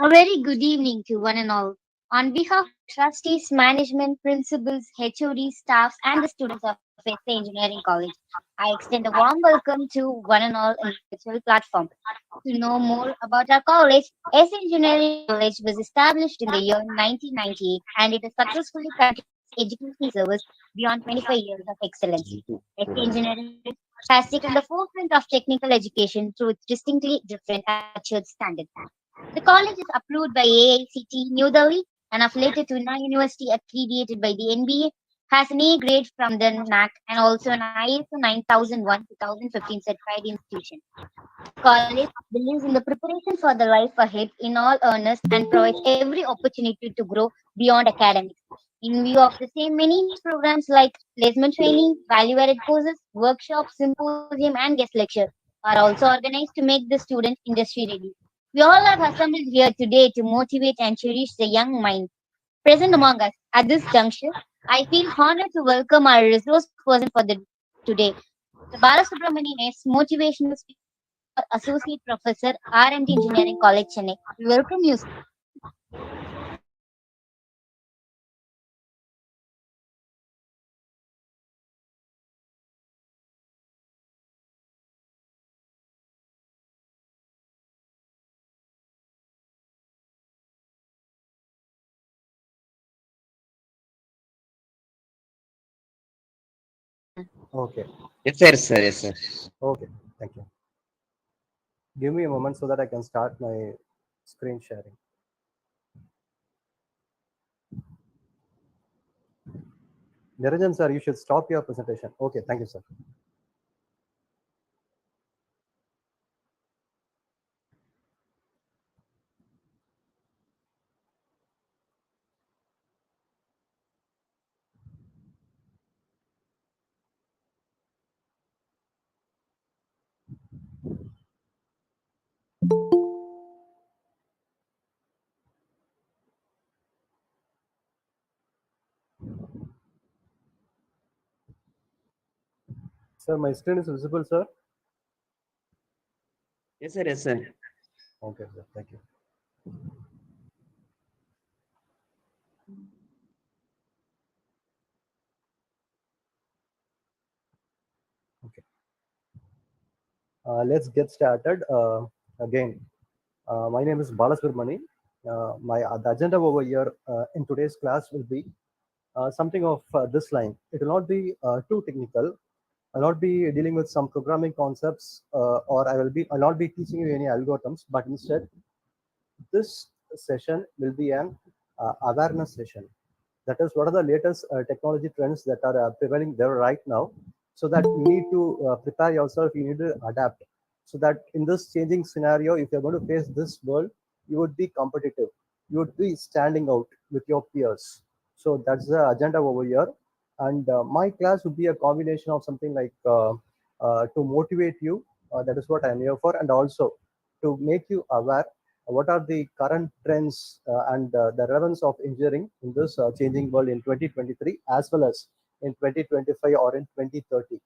A very good evening to one and all. On behalf of trustees, management, principals, HOD, staffs, and the students of SA Engineering College, I extend a warm welcome to one and all in the virtual platform. To know more about our college, SA Engineering College was established in the year 1998 and it has successfully continued its educational service beyond 25 years of excellence. SA Engineering has taken the forefront of technical education through its distinctly different and matured standards. The college is approved by AICT New Delhi and affiliated to Una University accredited by the NBA, has an A grade from the NAC and also an ISO 9001 2015 certified institution. The college believes in the preparation for the life ahead in all earnest and provides every opportunity to grow beyond academics. In view of the same, many programs like placement training, value-added courses, workshops, symposium, and guest lecture are also organized to make the student industry ready. We all have assembled here today to motivate and cherish the young mind present among us. At this juncture, I feel honored to welcome our resource person for the today, Mr. Balasubramanian S. Motivational Speaker, Associate Professor, R&D Engineering College, Chennai. We welcome you. Okay. Yes, sir, sir. Yes, sir. Okay. Thank you. Give me a moment so that I can start my screen sharing. Niranjan sir, you should stop your presentation. Okay, thank you, sir. Sir, my screen is visible, sir. Yes, sir. Yes, sir. Okay, sir. Thank you. Okay. Let's get started. Again, my name is Balasubramani. The agenda over here in today's class will be something of this line. It will not be too technical. I'll not be dealing with some programming concepts, or I'll not be teaching you any algorithms, but instead this session will be an awareness session. That is, what are the latest technology trends that are prevailing there right now, so that you need to prepare yourself, you need to adapt, so that in this changing scenario, if you're going to face this world, you would be competitive, you would be standing out with your peers. So that's the agenda over here. And my class would be a combination of something like to motivate you, that is what I'm here for, and also to make you aware what are the current trends and the relevance of engineering in this changing world in 2023 as well as in 2025 or in 2030.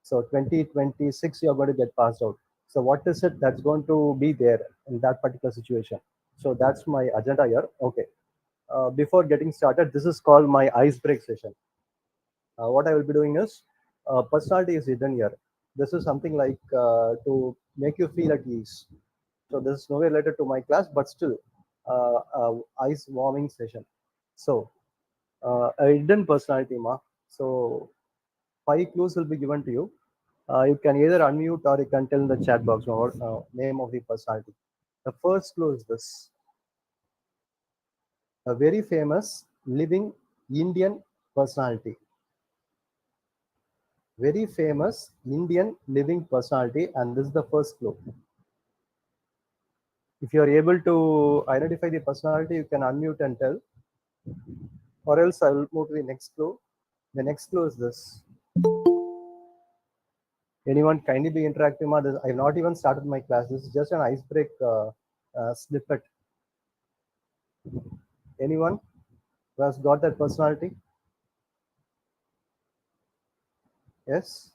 So 2026 you're going to get passed out. So what is it that's going to be there in that particular situation? So that's my agenda here. Okay. Before getting started, this is called my ice break session. What I will be doing is personality is hidden here. This is something like to make you feel at ease. So this is nowhere related to my class, but still, ice warming session. So a hidden personality, ma. So 5 clues will be given to you. You can either unmute or you can tell in the chat box or name of the personality. The first clue is this: a very famous living Indian personality. Very famous Indian living personality, and this is the first clue. If you are able to identify the personality, you can unmute and tell, or else I will move to the next clue. The next clue is this. Anyone kindly be interactive? I have not even started my class. This is just an ice break snippet. Anyone who has got that personality? Yes.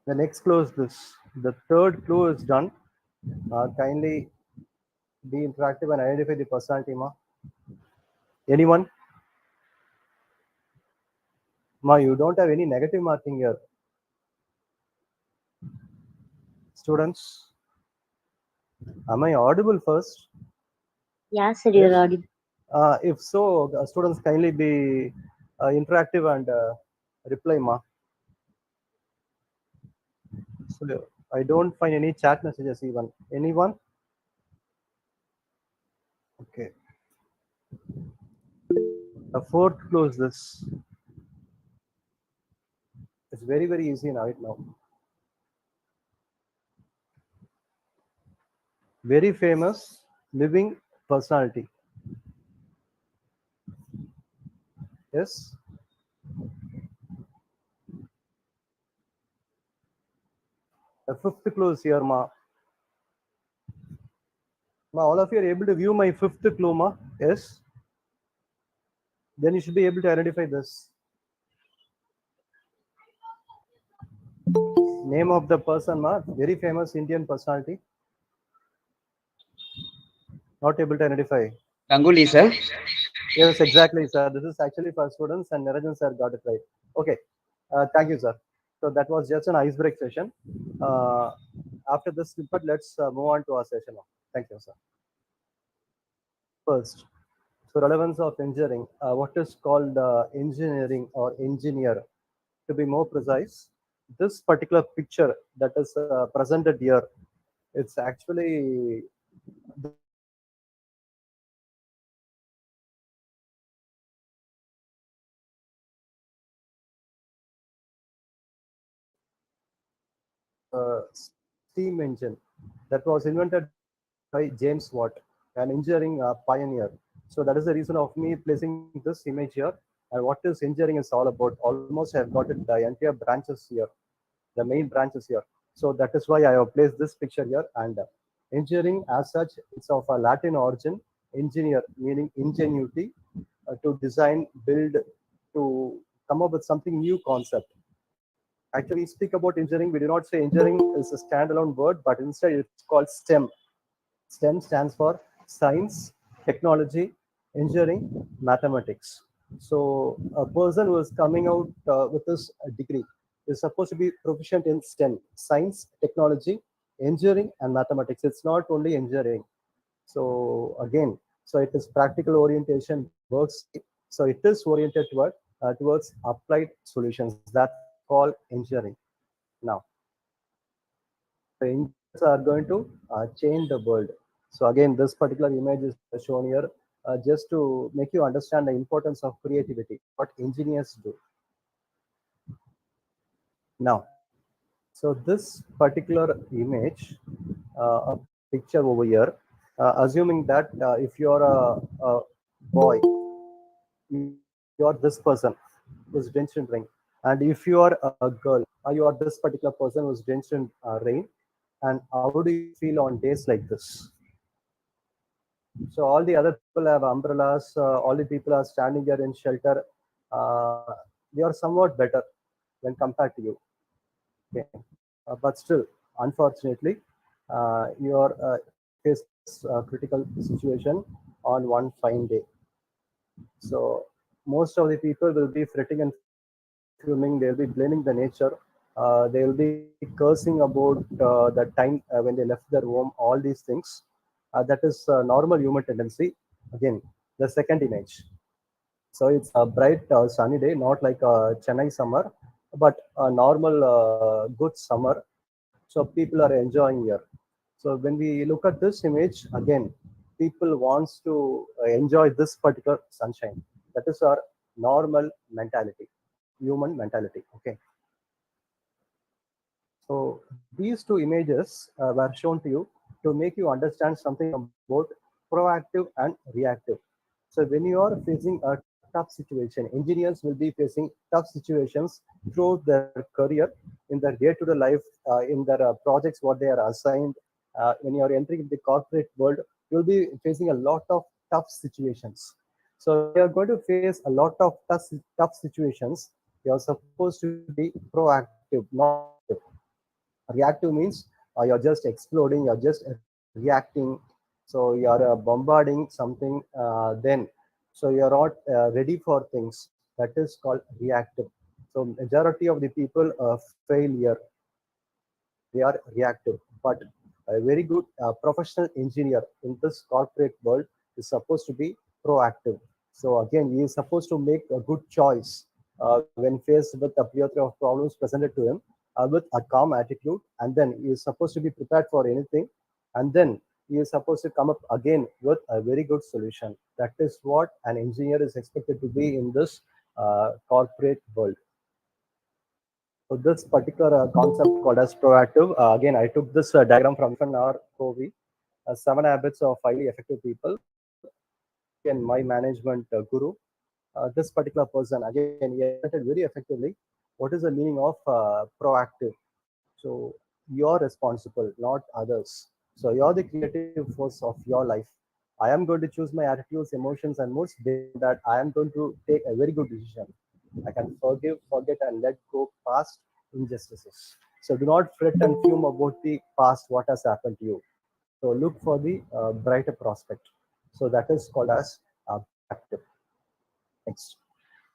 The next clue is this. The third clue is done. Kindly be interactive and identify the personality, ma. Anyone? Ma, you don't have any negative marking here. Students, am I audible first? Yeah, sir, you're Yes. audible. If so, students kindly be interactive and reply, ma. So I don't find any chat messages even. Anyone? Okay. The fourth clue is this. It's very, very easy now. Right now. Very famous living personality. Yes. The fifth clue is here, ma. Ma, all of you are able to view my fifth clue, ma. Yes. Then you should be able to identify this. Name of the person, ma. Very famous Indian personality. Not able to identify. Ganguly, sir. Yes, exactly, sir. This is actually for students, and Niranjan sir got it right. Okay, thank you, sir. So that was just an icebreak session. Uh, After this snippet, let's move on to our session now. Thank you, sir. First, so relevance of engineering. What is called engineering or engineer? To be more precise, this particular picture that is presented here, it's actually this particular picture is actually steam engine that was invented by James Watt, an engineering pioneer. So that is the reason of me placing this image here. And what is engineering is all about. Almost I have got it the entire branches here, the main branches here. So that is why I have placed this picture here. And engineering as such, it's of a Latin origin. Engineer meaning ingenuity, to design, build, to come up with something new concept. Actually, we speak about engineering. We do not say engineering is a standalone word, but instead it's called STEM. STEM stands for science, technology, engineering, mathematics. So a person who is coming out with this degree is supposed to be proficient in STEM, science, technology, engineering, and mathematics. It's not only engineering. So again, so it is practical orientation, works. So it is oriented towards applied solutions. That's called engineering. Now, the engineers are going to change the world. So again, this particular image is shown here just to make you understand the importance of creativity, what engineers do. Now, so this particular image, a picture over here, assuming that if you're a boy, you're this person who's drenched in rain, and if you are a girl, you are this particular person who's drenched in rain. And how do you feel on days like this? So all the other people have umbrellas. All the people are standing here in shelter. Uh, they are somewhat better when compared to you. Okay, but still, unfortunately, you are facing this critical situation on one fine day. So most of the people will be fretting and fuming. They'll be blaming the nature. They will be cursing about the time when they left their home. All these things. That is normal human tendency. Again, the second image. So it's a bright sunny day, not like a Chennai summer, but a normal good summer. So people are enjoying here. So when we look at this image again, people wants to enjoy this particular sunshine. That is our normal mentality, human mentality. Okay. So these two images were shown to you to make you understand something about proactive and reactive. So when you are facing a tough situation, engineers will be facing tough situations throughout their career, in their day-to-day life, in their projects, what they are assigned. When you are entering the corporate world, you will be facing a lot of tough situations. So when you are going to face a lot of tough situations, you are supposed to be proactive, not reactive. Reactive means you're just exploding, you're just reacting. So you're bombarding something, then so you're not ready for things. That is called reactive. So majority of the people fail here. They are reactive. But a very good professional engineer in this corporate world is supposed to be proactive. So again, he is supposed to make a good choice when faced with a plethora of problems presented to him, with a calm attitude, and then he is supposed to be prepared for anything, and then he is supposed to come up again with a very good solution. That is what an engineer is expected to be in this corporate world. So this particular concept called as proactive, again, I took this diagram from Stephen R. Covey, Seven Habits of Highly Effective People. Again, my management guru. This particular person, again, he explained it very effectively. What is the meaning of proactive? So you're responsible, not others. So you're the creative force of your life. I am going to choose my attitudes, emotions, and moods based on that. I am going to take a very good decision. I can forgive, forget, and let go past injustices. So do not fret and fume about the past, what has happened to you. So look for the brighter prospect. So that is called as proactive. Next.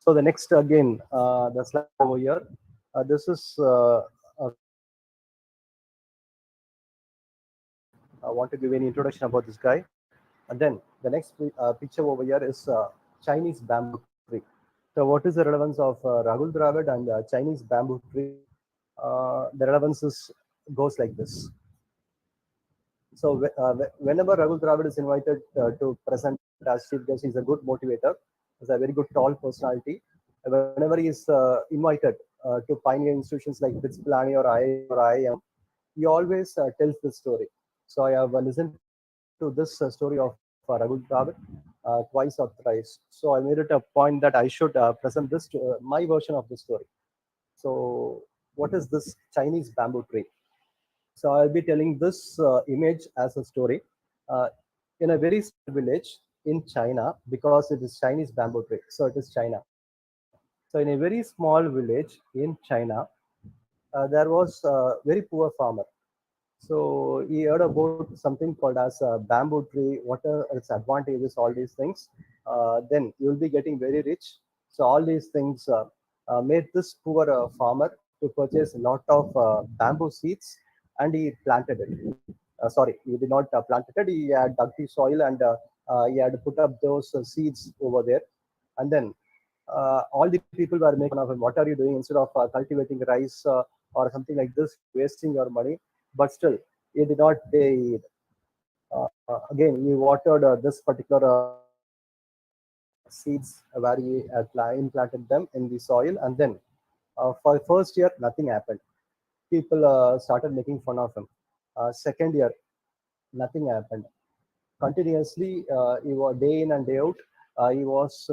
So the next again, the slide over here. This is a very I want to give any introduction about this guy. And then the next picture over here is Chinese bamboo tree. So what is the relevance of Rahul Dravid and Chinese bamboo tree? The relevance goes like this. So whenever Rahul Dravid is invited to present as chief guest, he's a good motivator. He's a very good tall personality. Whenever he is invited to pioneer institutions like BITS Pilani or IIM, he always tells this story. So I have listened to this story of Raghu Dravid twice or thrice. So I made it a point that I should present my version of the story. So what is this Chinese bamboo tree? So I'll be telling this image as a story in a very small village in China, because it is Chinese bamboo tree. So it is China. So in a very small village in China, there was a very poor farmer. So he heard about something called as a bamboo tree, what are its advantages, all these things. Then you'll be getting very rich. So all these things made this poor farmer to purchase a lot of bamboo seeds, and he planted it. Sorry, he did not planted it. He had dug the soil, and he had put up those seeds over there. And then all the people were making fun of him. What are you doing? Instead of cultivating rice or something like this, you're wasting your money. But still, he did not pay it. Again, he watered this particular seeds where he had implanted them in the soil, and then for the first year, nothing happened. People started making fun of him. Second year, nothing happened. Continuously, he was day in and day out. He was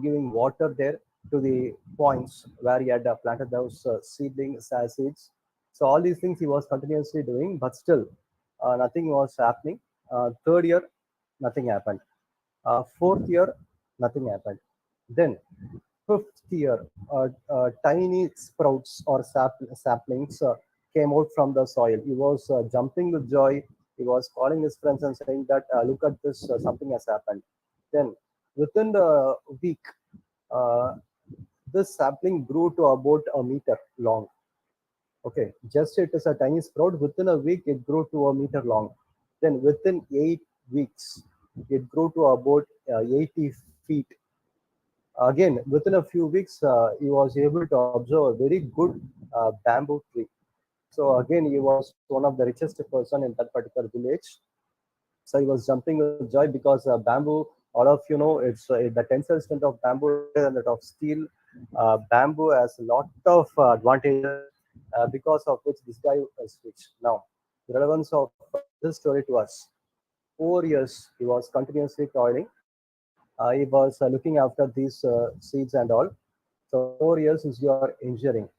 giving water there to the points where he had planted those seedlings as seeds. So all these things he was continuously doing, but still nothing was happening. Third year, nothing happened. Fourth year, nothing happened. Then fifth year, tiny sprouts or saplings came out from the soil. He was jumping with joy. He was calling his friends and saying that, look at this, something has happened. Then within the week, uh, this sapling grew to about a meter long. Okay, just it is a tiny sprout. Within a week, it grew to a meter long. Then within 8 weeks, it grew to about 80 feet. Again, within a few weeks, he was able to observe a very good bamboo tree. So again, he was one of the richest person in that particular village. So he was jumping with joy because bamboo, all of you know, it's the tensile strength of bamboo is higher than that of steel. Bamboo has a lot of advantages, because of which this guy switched. Now, the relevance of this story to us: 4 years he was continuously toiling. He was looking after these seeds and all. So 4 years is your engineering.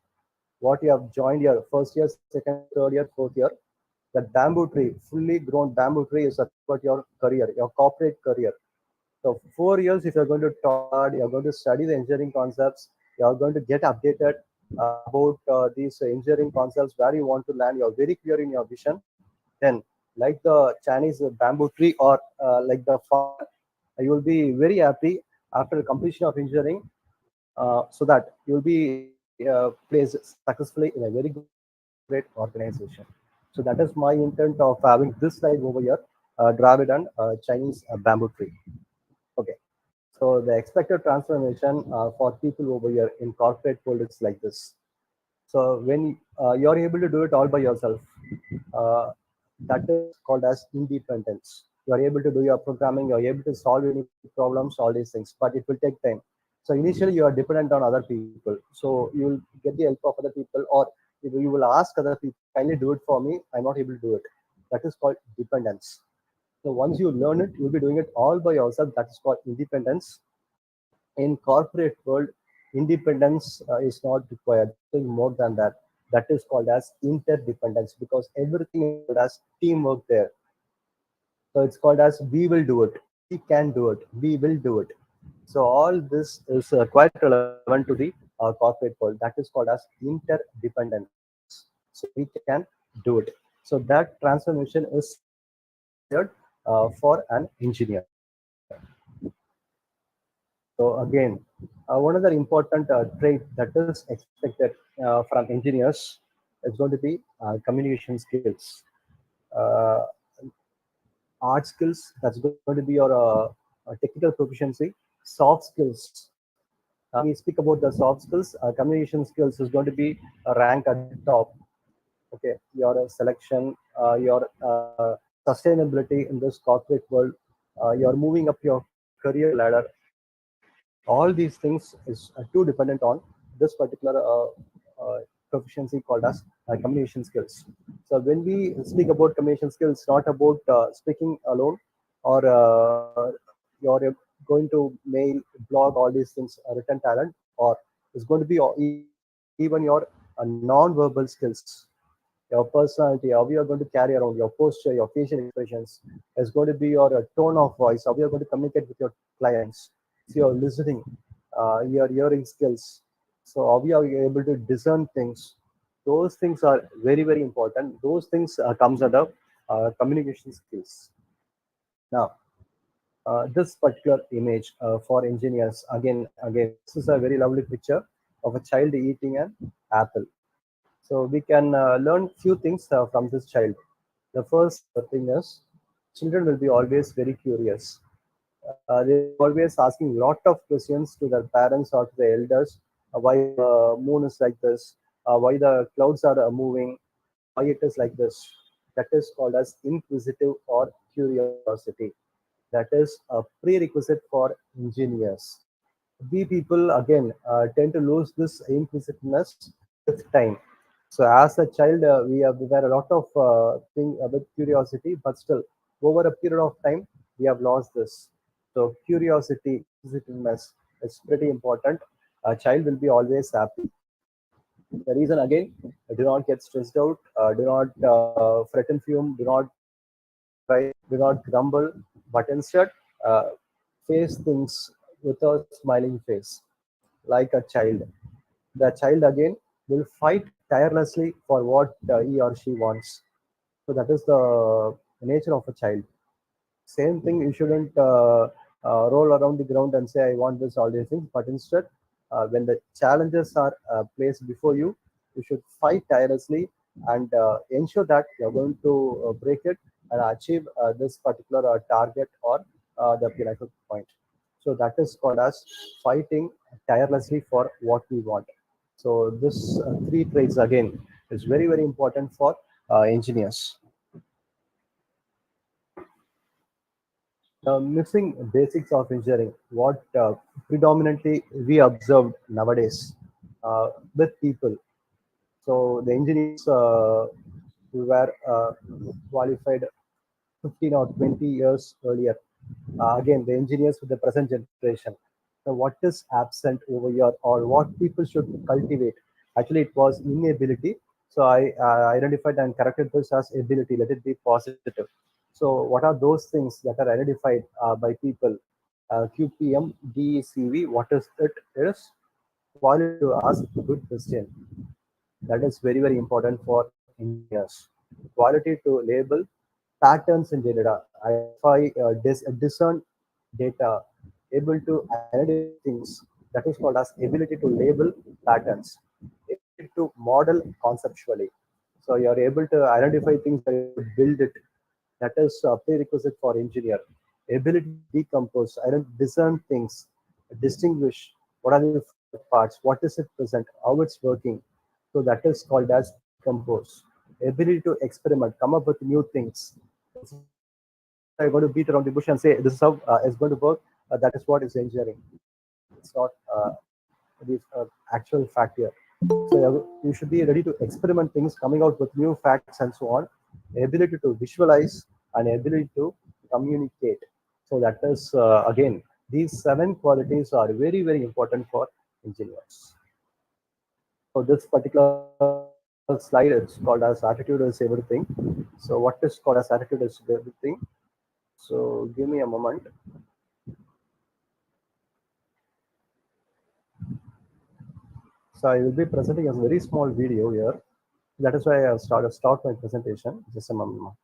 What you have joined your first year, second year, third year, fourth year. That bamboo tree, fully grown bamboo tree, is about your career, your corporate career. So 4 years, if you're going to toil hard, you're going to study the engineering concepts, you're going to get updated about these engineering concepts where you want to land. You're very clear in your vision. Then, like the Chinese bamboo tree or like the farmer, you will be very happy after completion of engineering, so that you'll be placed successfully in a very good corporate organization. So that is my intent of having this slide over here, Dravid and Chinese bamboo tree. Okay. So the expected transformation for people over here in corporate world is like this. So when you're able to do it all by yourself, uh, that is called as independence. You are able to do your programming, you are able to solve any problems, all these things, but it will take time. So initially you are dependent on other people. So you will get the help of other people, or you will ask other people, kindly do it for me. I'm not able to do it. That is called dependence. So once you learn it, you'll be doing it all by yourself. That is called independence. In corporate world, independence is not required. Something more than that. That is called as interdependence, because everything is called as teamwork there. So it's called as we will do it. We can do it. We will do it. So all this is quite relevant to the corporate world. That is called as interdependence. So we can do it. So that transformation is required for an engineer. So again, one other important trait that is expected from engineers is going to be communication skills, uh, art skills. That's going to be your technical proficiency, soft skills. When we speak about the soft skills, communication skills is going to be ranked at the top. Okay, your selection, your sustainability in this corporate world, you're moving up your career ladder. All these things is too dependent on this particular proficiency called as communication skills. So when we speak about communication skills, not about speaking alone or you're going to mail, blog, all these things, written talent, or it's going to be even your non-verbal skills, your personality, how you are going to carry around your posture, your facial expressions. Is going to be your tone of voice, how you are going to communicate with your clients. So your listening, your hearing skills. So how you are able to discern things. Those things are very, very important. Those things comes under communication skills. Now, this particular image for engineers, again, this is a very lovely picture of a child eating an apple. So we can learn few things from this child. The first thing is children will be always very curious. They will be always asking lot of questions to their parents or to the elders. Why the moon is like this? Why the clouds are moving? Why it is like this? That is called as inquisitive or curiosity. That is a prerequisite for engineers. We people again tend to lose this inquisitiveness with time. So as a child, we were a lot of thing with curiosity, but still over a period of time we have lost this. So curiosity, inquisitiveness is pretty important. A child will be always happy. The reason again, do not get stressed out, do not fret and fume, do not cry, do not grumble, but instead uh, face things with a smiling face like a child. The child again will fight tirelessly for what he or she wants. So that is the nature of a child. Same thing, you shouldn't roll around the ground and say, I want this, all these things, but instead, when the challenges are placed before you, you should fight tirelessly and ensure that you're going to break it and achieve this particular target or the pinnacle point. So that is called as fighting tirelessly for what we want. So this three traits again is very, very important for engineers. Missing basics of engineering, what predominantly we observed nowadays with people. So the engineers who were qualified 15 or 20 years earlier, again, the engineers with the present generation. So what is absent over here or what people should cultivate? Actually, it was inability. So I identified and corrected this as ability. Let it be positive. So what are those things that are identified by people? QPM, DECV, what is it? It is quality to ask good question. That is very, very important for engineers. Quality to label patterns in data, identify, discern data, able to identify things. That is called as ability to label patterns, ability to model conceptually. So you are able to identify things, you are able to build it. That is a prerequisite for engineer. Ability to decompose, discern things, distinguish what are the fault parts, what is it present, how it's working. So that is called as decompose. Ability to experiment, come up with new things. It's not I'm going to beat around the bush and say this is how it's going to work. That is what is engineering. It's not the actual fact here. So you should be ready to experiment things, coming out with new facts and so on. Ability to visualize and ability to communicate. So that is again, these seven qualities are very, very important for engineers. So this particular slide is called as attitude is everything. So what is called as attitude is everything. So give me a moment. So I will be presenting a very small video here. That is why I start my presentation. Just a moment.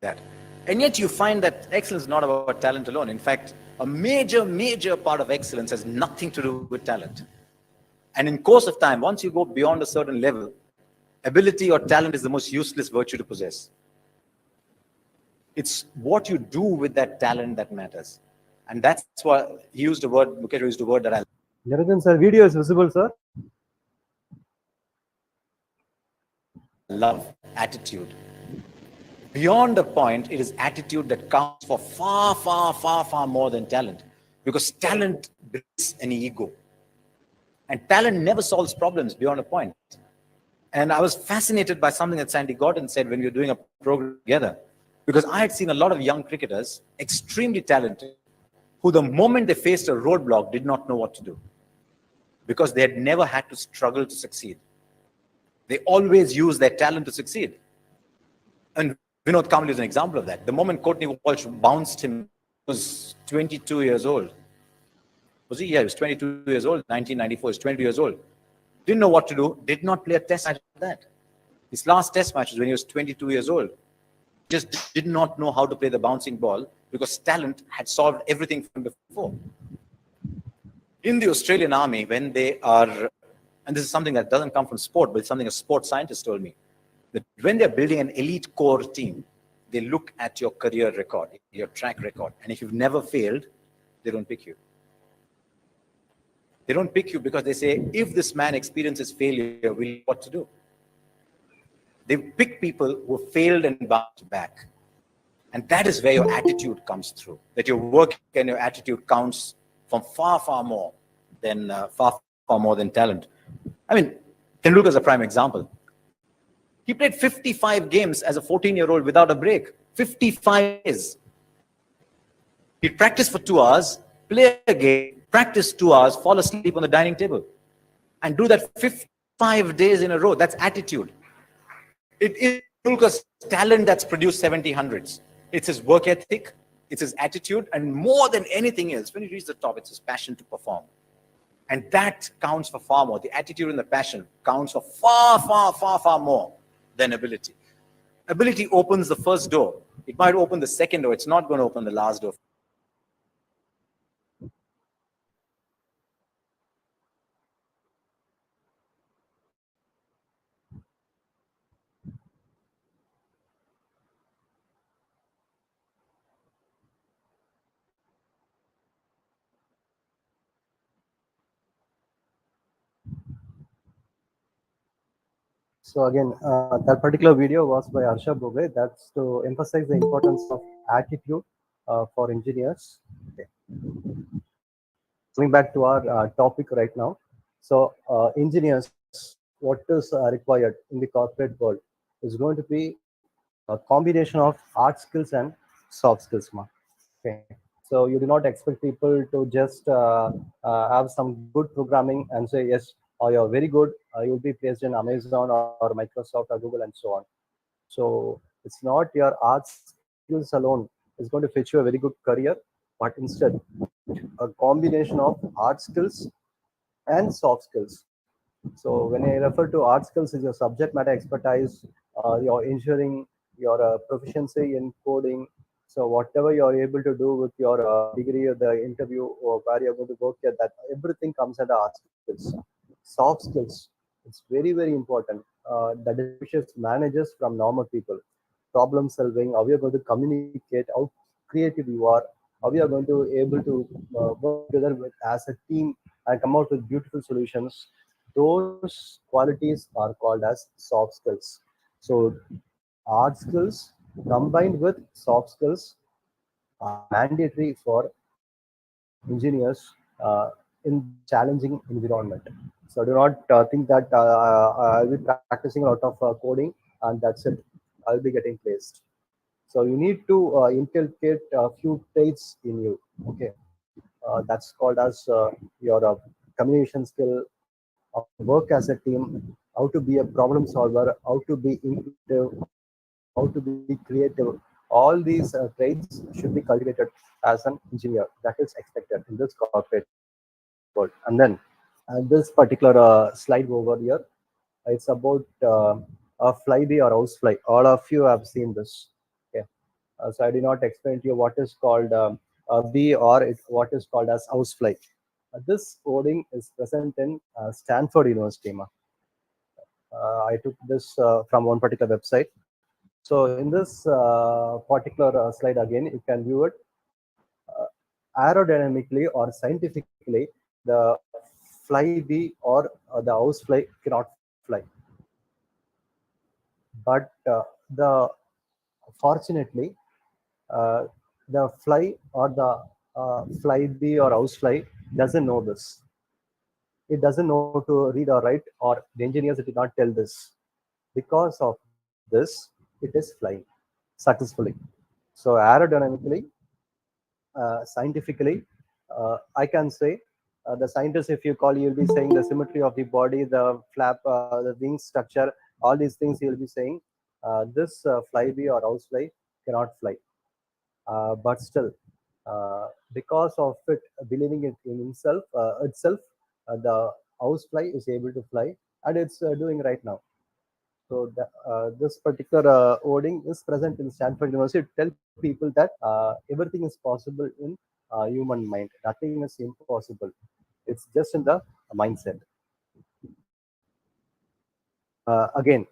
That. And yet you find that excellence is not about talent alone. In fact, a major part of excellence has nothing to do with talent. And in course of time, once you go beyond a certain level, ability or talent is the most useless virtue to possess. It's what you do with that talent that matters. And that's what he used the word, Mukesh used the word that I Niranjan sir, video is visible, sir. love, attitude. Beyond a point, it is attitude that counts for far, far, far, far more than talent. Because talent builds an ego. And talent never solves problems beyond a point. And I was fascinated by something that Sandy Gordon said when we were doing a program together. Because I had seen a lot of young cricketers, extremely talented, who the moment they faced a roadblock did not know what to do. Because they had never had to struggle to succeed. They always use their talent to succeed. And Vinod Kambli is an example of that. The moment Courtney Walsh bounced him, he was 22 years old. Was he? Yeah, he was 22 years old. 1994, he was 22 years old. Didn't know what to do. Did not play a test match after that. His last test match was when he was 22 years old. Just did not know how to play the bouncing ball because talent had solved everything from before. In the Australian Army, when they are, and this is something that doesn't come from sport, but it's something a sports scientist told me, that when they're building an elite core team, they look at your career record, your track record. And if you've never failed, they don't pick you. They don't pick you because they say, if this man experiences failure, we'll know what to do. They pick people who failed and bounced back. And that is where your attitude comes through, that your work and your attitude counts from far, far more than talent. I mean, Tendulkar is a prime example. He played 55 games as a 14-year-old without a break. 55 days. He'd practice for 2 hours, play a game, practice 2 hours, fall asleep on the dining table. And do that 55 days in a row. That's attitude. It is Tendulkar's talent that's produced 70 hundreds. It's his work ethic, it's his attitude, and more than anything else, when he reaches the top, it's his passion to perform. And that counts for far more. The attitude and the passion counts for far, far, far, far more than ability. Ability opens the first door. It might open the second door. It's not going to open the last door. So again, that particular video was by Harsha Bobe. That's to emphasize the importance of attitude for engineers. Okay. Coming back to our topic right now. So engineers, what is required in the corporate world is going to be a combination of hard skills and soft skills. Okay. So you do not expect people to just have some good programming and say yes, or you're very good. You'll be placed in Amazon or Microsoft or Google and so on. So it's not your art skills alone is going to fetch you a very good career, but instead a combination of hard skills and soft skills. So when I refer to hard skills, is your subject matter expertise, your engineering, your proficiency in coding. So whatever you're able to do with your degree or the interview or where you're going to work at, that everything comes under hard skills. Soft skills, it's very, very important. That distinguishes managers from normal people. Problem solving, how you're going to communicate, how creative you are, how you are going to able to work together with as a team and come out with beautiful solutions. Those qualities are called as soft skills. So hard skills combined with soft skills are mandatory for engineers in this challenging environment. So do not think that I'll be practicing a lot of coding and that's it. I'll be getting placed. So you need to inculcate a few traits in you. Okay, that's called as your communication skill, how to work as a team, how to be a problem solver, how to be intuitive, how to be creative. All these traits should be cultivated as an engineer. That is expected in this corporate world. And this particular slide over here, it's about a flyby or housefly. All of you have seen this. Okay. So I did not explain to you what is called a bee or what is called as housefly. This coding is present in Stanford University. I took this from one particular website. So in this particular slide again, you can view it. aerodynamically or scientifically, the flyby or the housefly cannot fly. But the fortunately, uh, the fly or the flyby or housefly doesn't know this. It doesn't know to read or write, or the engineers did not tell this. Because of this, it is flying successfully. So aerodynamically, scientifically, I can say the scientists, if you call, you'll be saying the symmetry of the body, the flap, the wing structure, all these things you'll be saying. This flyby or housefly cannot fly, but still, because of it believing it in himself, the housefly is able to fly, and it's doing right now. So this particular wording is present in Stanford University to tell people that everything is possible in human mind. Nothing is impossible. It's just in the mindset. Again,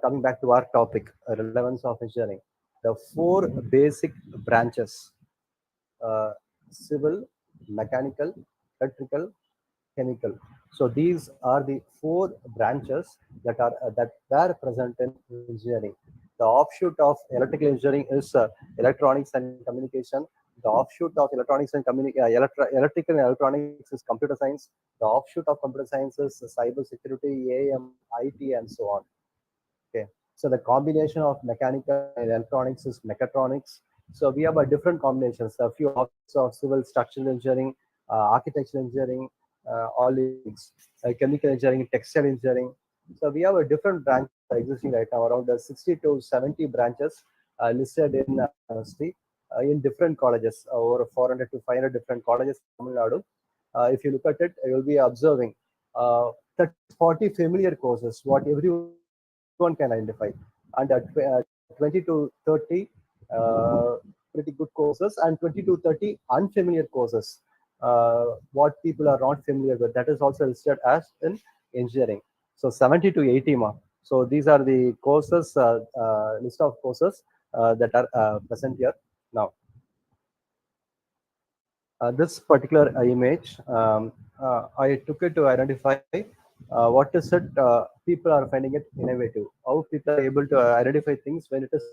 coming back to our topic, relevance of engineering. The four basic branches: uh, civil, mechanical, electrical, chemical. So these are the four branches that were present in engineering. The offshoot of electrical engineering is electronics and communication. The offshoot of electrical and electronics is computer science. The offshoot of computer science is cyber security, AM, IT, and so on. Okay. So the combination of mechanical and electronics is mechatronics. So we have a different combinations. A few offshoots of civil structural engineering, architectural engineering, all these things. Chemical engineering, textile engineering. So we have a different branches are existing right now, around 60 to 70 branches listed in university in different colleges, over 400 to 500 different colleges in Tamil Nadu. If you look at it, you'll be observing 30, 40 familiar courses, what everyone can identify, and 20 to 30 pretty good courses, and 20 to 30 unfamiliar courses, what people are not familiar with. That is also listed as in engineering. So 70 to 80 mark. So these are the courses, list of courses that are present here now. This particular image, I took it to identify what is it people are finding it innovative, how people are able to identify things when it is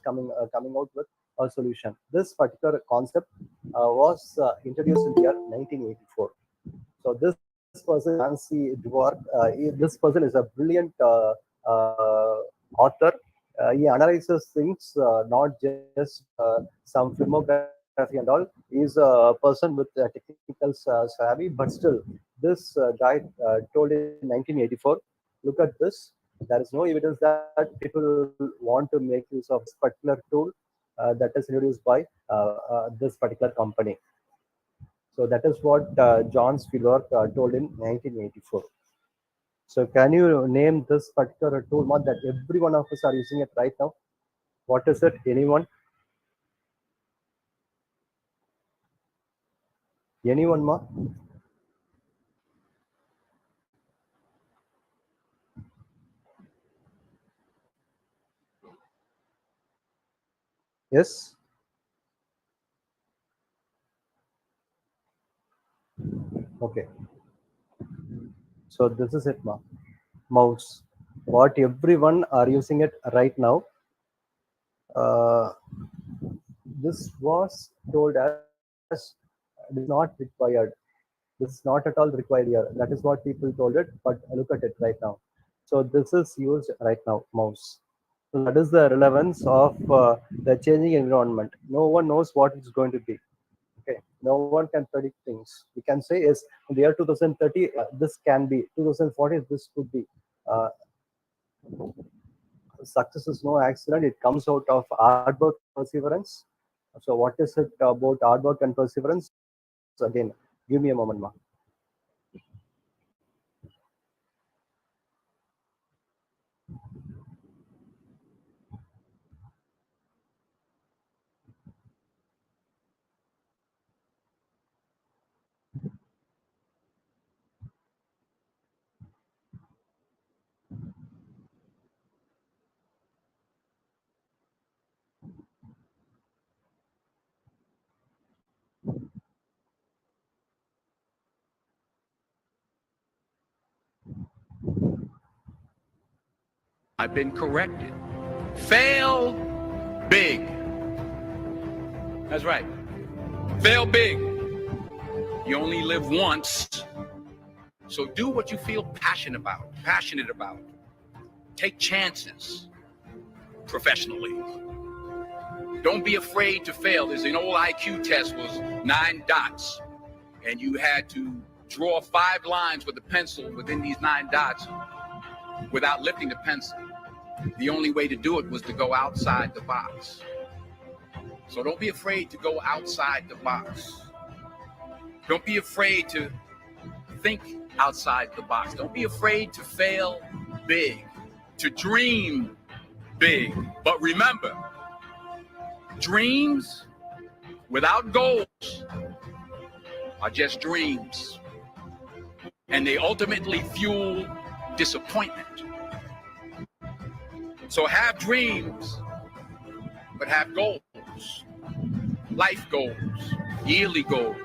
coming out with a solution. This particular concept was introduced in the year 1984. So this person is Nancy Dwork. This person is a brilliant author. He analyzes things, not just some filmography and all. He's a person with technical savvy, but still, this guy told in 1984, look at this. There is no evidence that people want to make use of this particular tool that is introduced by this particular company. So that is what John Spielberg told in 1984. So can you name this particular tool mod that every one of us are using it right now? What is it? Anyone? Anyone, ma? Yes. Okay. So this is it, ma. Mouse. What everyone are using it right now. Uh, this was told as it is not required. This is not at all required here. That is what people told it, but look at it right now. So this is used right now, mouse. So that is the relevance of the changing environment. No one knows what it's going to be. Okay, no one can predict things. We can say is in the year 2030, this can be 2040. This could be. Uh, Success is no accident. It comes out of hard work and perseverance. So what is it about hard work and perseverance? Again, give me a moment, ma. I've been corrected. Fail big. That's right. Fail big. You only live once. So do what you feel passionate about. Take chances professionally. Don't be afraid to fail. There's an old IQ test was 9 dots, and you had to draw 5 lines with a pencil within these 9 dots without lifting the pencil. The only way to do it was to go outside the box. So don't be afraid to go outside the box. Don't be afraid to think outside the box. Don't be afraid to fail big, to dream big. But remember, dreams without goals are just dreams. And they ultimately fuel disappointment. So have dreams, but have goals. Life goals, yearly goals,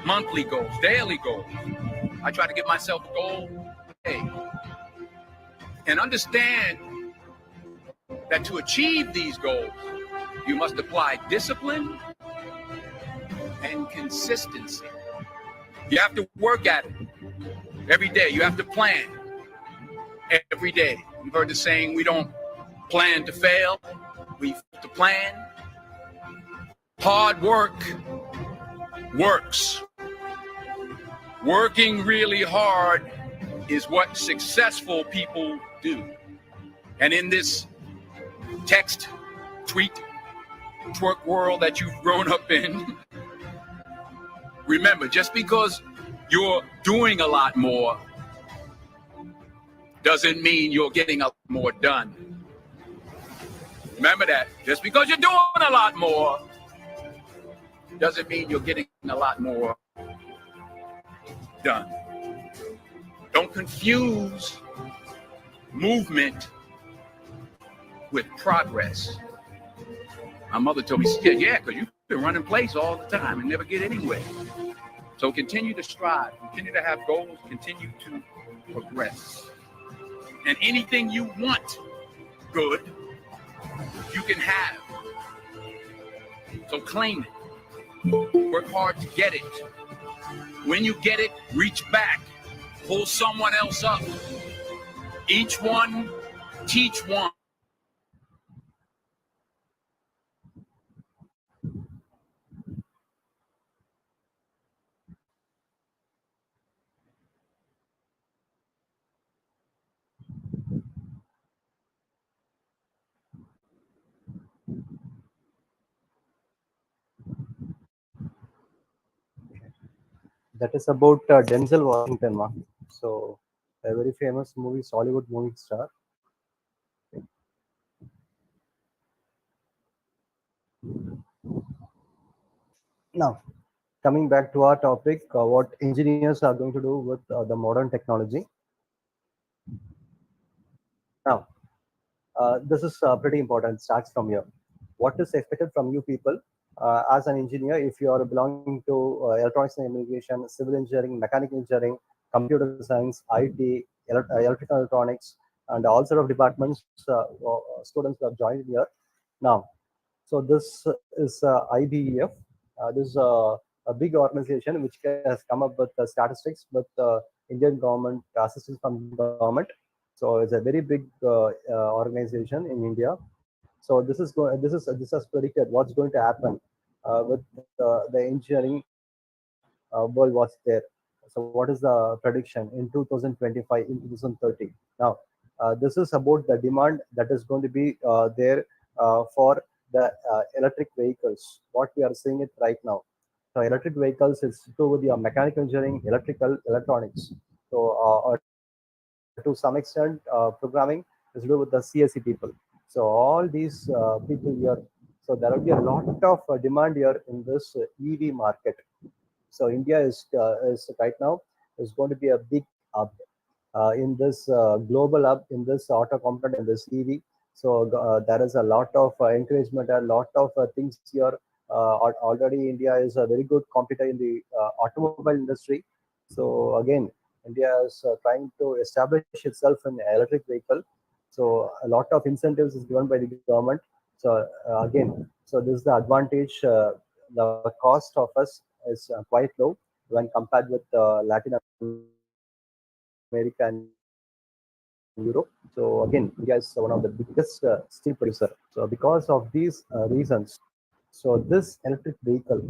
monthly goals, daily goals. I try to give myself a goal today. And understand that to achieve these goals, you must apply discipline and consistency. You have to work at it every day. You have to plan every day. You've heard the saying, we don't plan to fail, we have to plan. Hard work works. Working really hard is what successful people do. And in this text, tweet, twerk world that you've grown up in, remember, just because you're doing a lot more doesn't mean you're getting a lot more done. Remember that. Just because you're doing a lot more doesn't mean you're getting a lot more done. Don't confuse movement with progress. My mother told me, she said, yeah, because you've been running place all the time and never get anywhere. So continue to strive, continue to have goals, continue to progress. And anything you want good, you can have. So claim it. Work hard to get it. When you get it, reach back. Pull someone else up. Each one, teach one. That is about Denzel Washington, ma. So a very famous movie, Hollywood movie star. Now, coming back to our topic, what engineers are going to do with the modern technology. Now, this is pretty important. Starts from here. What is expected from you people as an engineer? If you are belonging to electronics and communication, civil engineering, mechanical engineering, computer science, IT, electrical electronics, and all sort of departments, students who have joined here. Now, so this is IBEF. This is a big organization which has come up with statistics with Indian government assistance from government. So it's a very big organization in India. So this has predicted what's going to happen with the engineering world. What's there? So what is the prediction in 2025, in 2030? Now, this is about the demand that is going to be there for the electric vehicles. What we are seeing it right now. So electric vehicles is to do with your mechanical engineering, electrical, electronics. So to some extent, programming is to do with the CSE people. So all these people here. So there will be a lot of demand here in this EV market. So India is right now is going to be a big hub in this global hub in this auto component in this EV. So there is a lot of encouragement, a lot of things here. Already India is a very good competitor in the automobile industry. So again, India is trying to establish itself in electric vehicle. So a lot of incentives is given by the government. So again, so this is the advantage. The cost of us is quite low when compared with Latin America and Europe. So again, India is one of the biggest steel producer. So because of these reasons, so this electric vehicle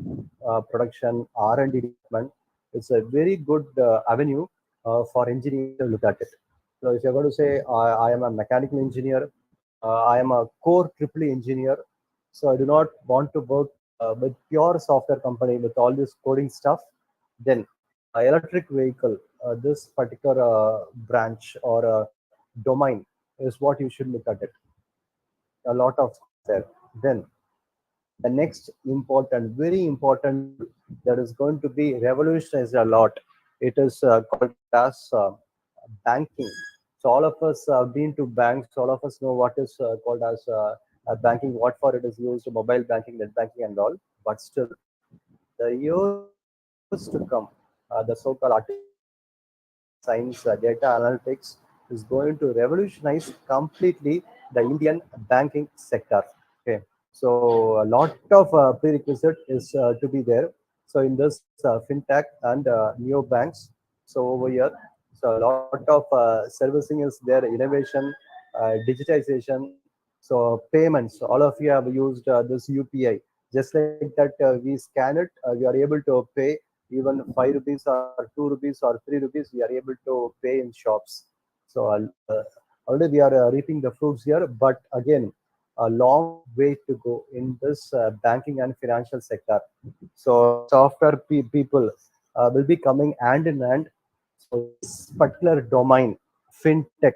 production R&D development is a very good avenue for engineers to look at it. So if you're going to say I am a mechanical engineer, I am a core triple engineer, so I do not want to work with pure software company with all this coding stuff, then electric vehicle, this particular branch or domain is what you should look at it. A lot of stuff there. Then the next important, very important tool that is going to be revolutionized a lot. It is called as banking. So all of us have been to banks. All of us know what is called as banking, what for it is used, mobile banking, net banking, and all. But still, the years to come, the so-called artificial intelligence, data science, data analytics is going to revolutionize completely the Indian banking sector. Okay, so a lot of prerequisite is to be there. So in this fintech and neobanks, so over here, so a lot of servicing is there, innovation, digitization. So payments, all of you have used this UPI. Just like that, we scan it, we are able to pay even 5 rupees or 2 rupees or 3 rupees. We are able to pay in shops. So already we are reaping the fruits here, but again, a long way to go in this banking and financial sector. So software people will be coming hand in hand. So this particular domain, fintech,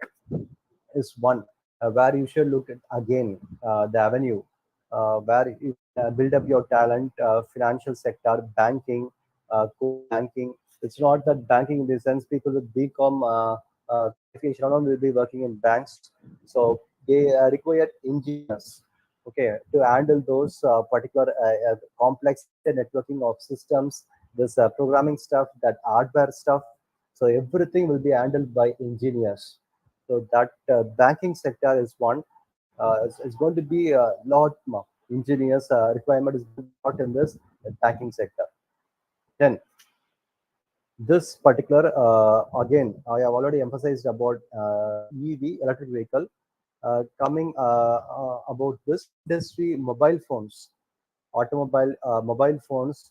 is one where you should look at again the avenue where you can build up your talent, financial sector, banking, core banking. It's not that banking in the sense people with BCom qualification alone will be working in banks. So they require engineers, okay, to handle those particular complex networking of systems, this programming stuff, that hardware stuff. So everything will be handled by engineers. So that banking sector is one. It's going to be a lot more engineers requirement is going to be a lot in this banking sector. Then this particular again, I have already emphasized about EV, electric vehicle. Coming about this industry, mobile phones, automobile mobile phones.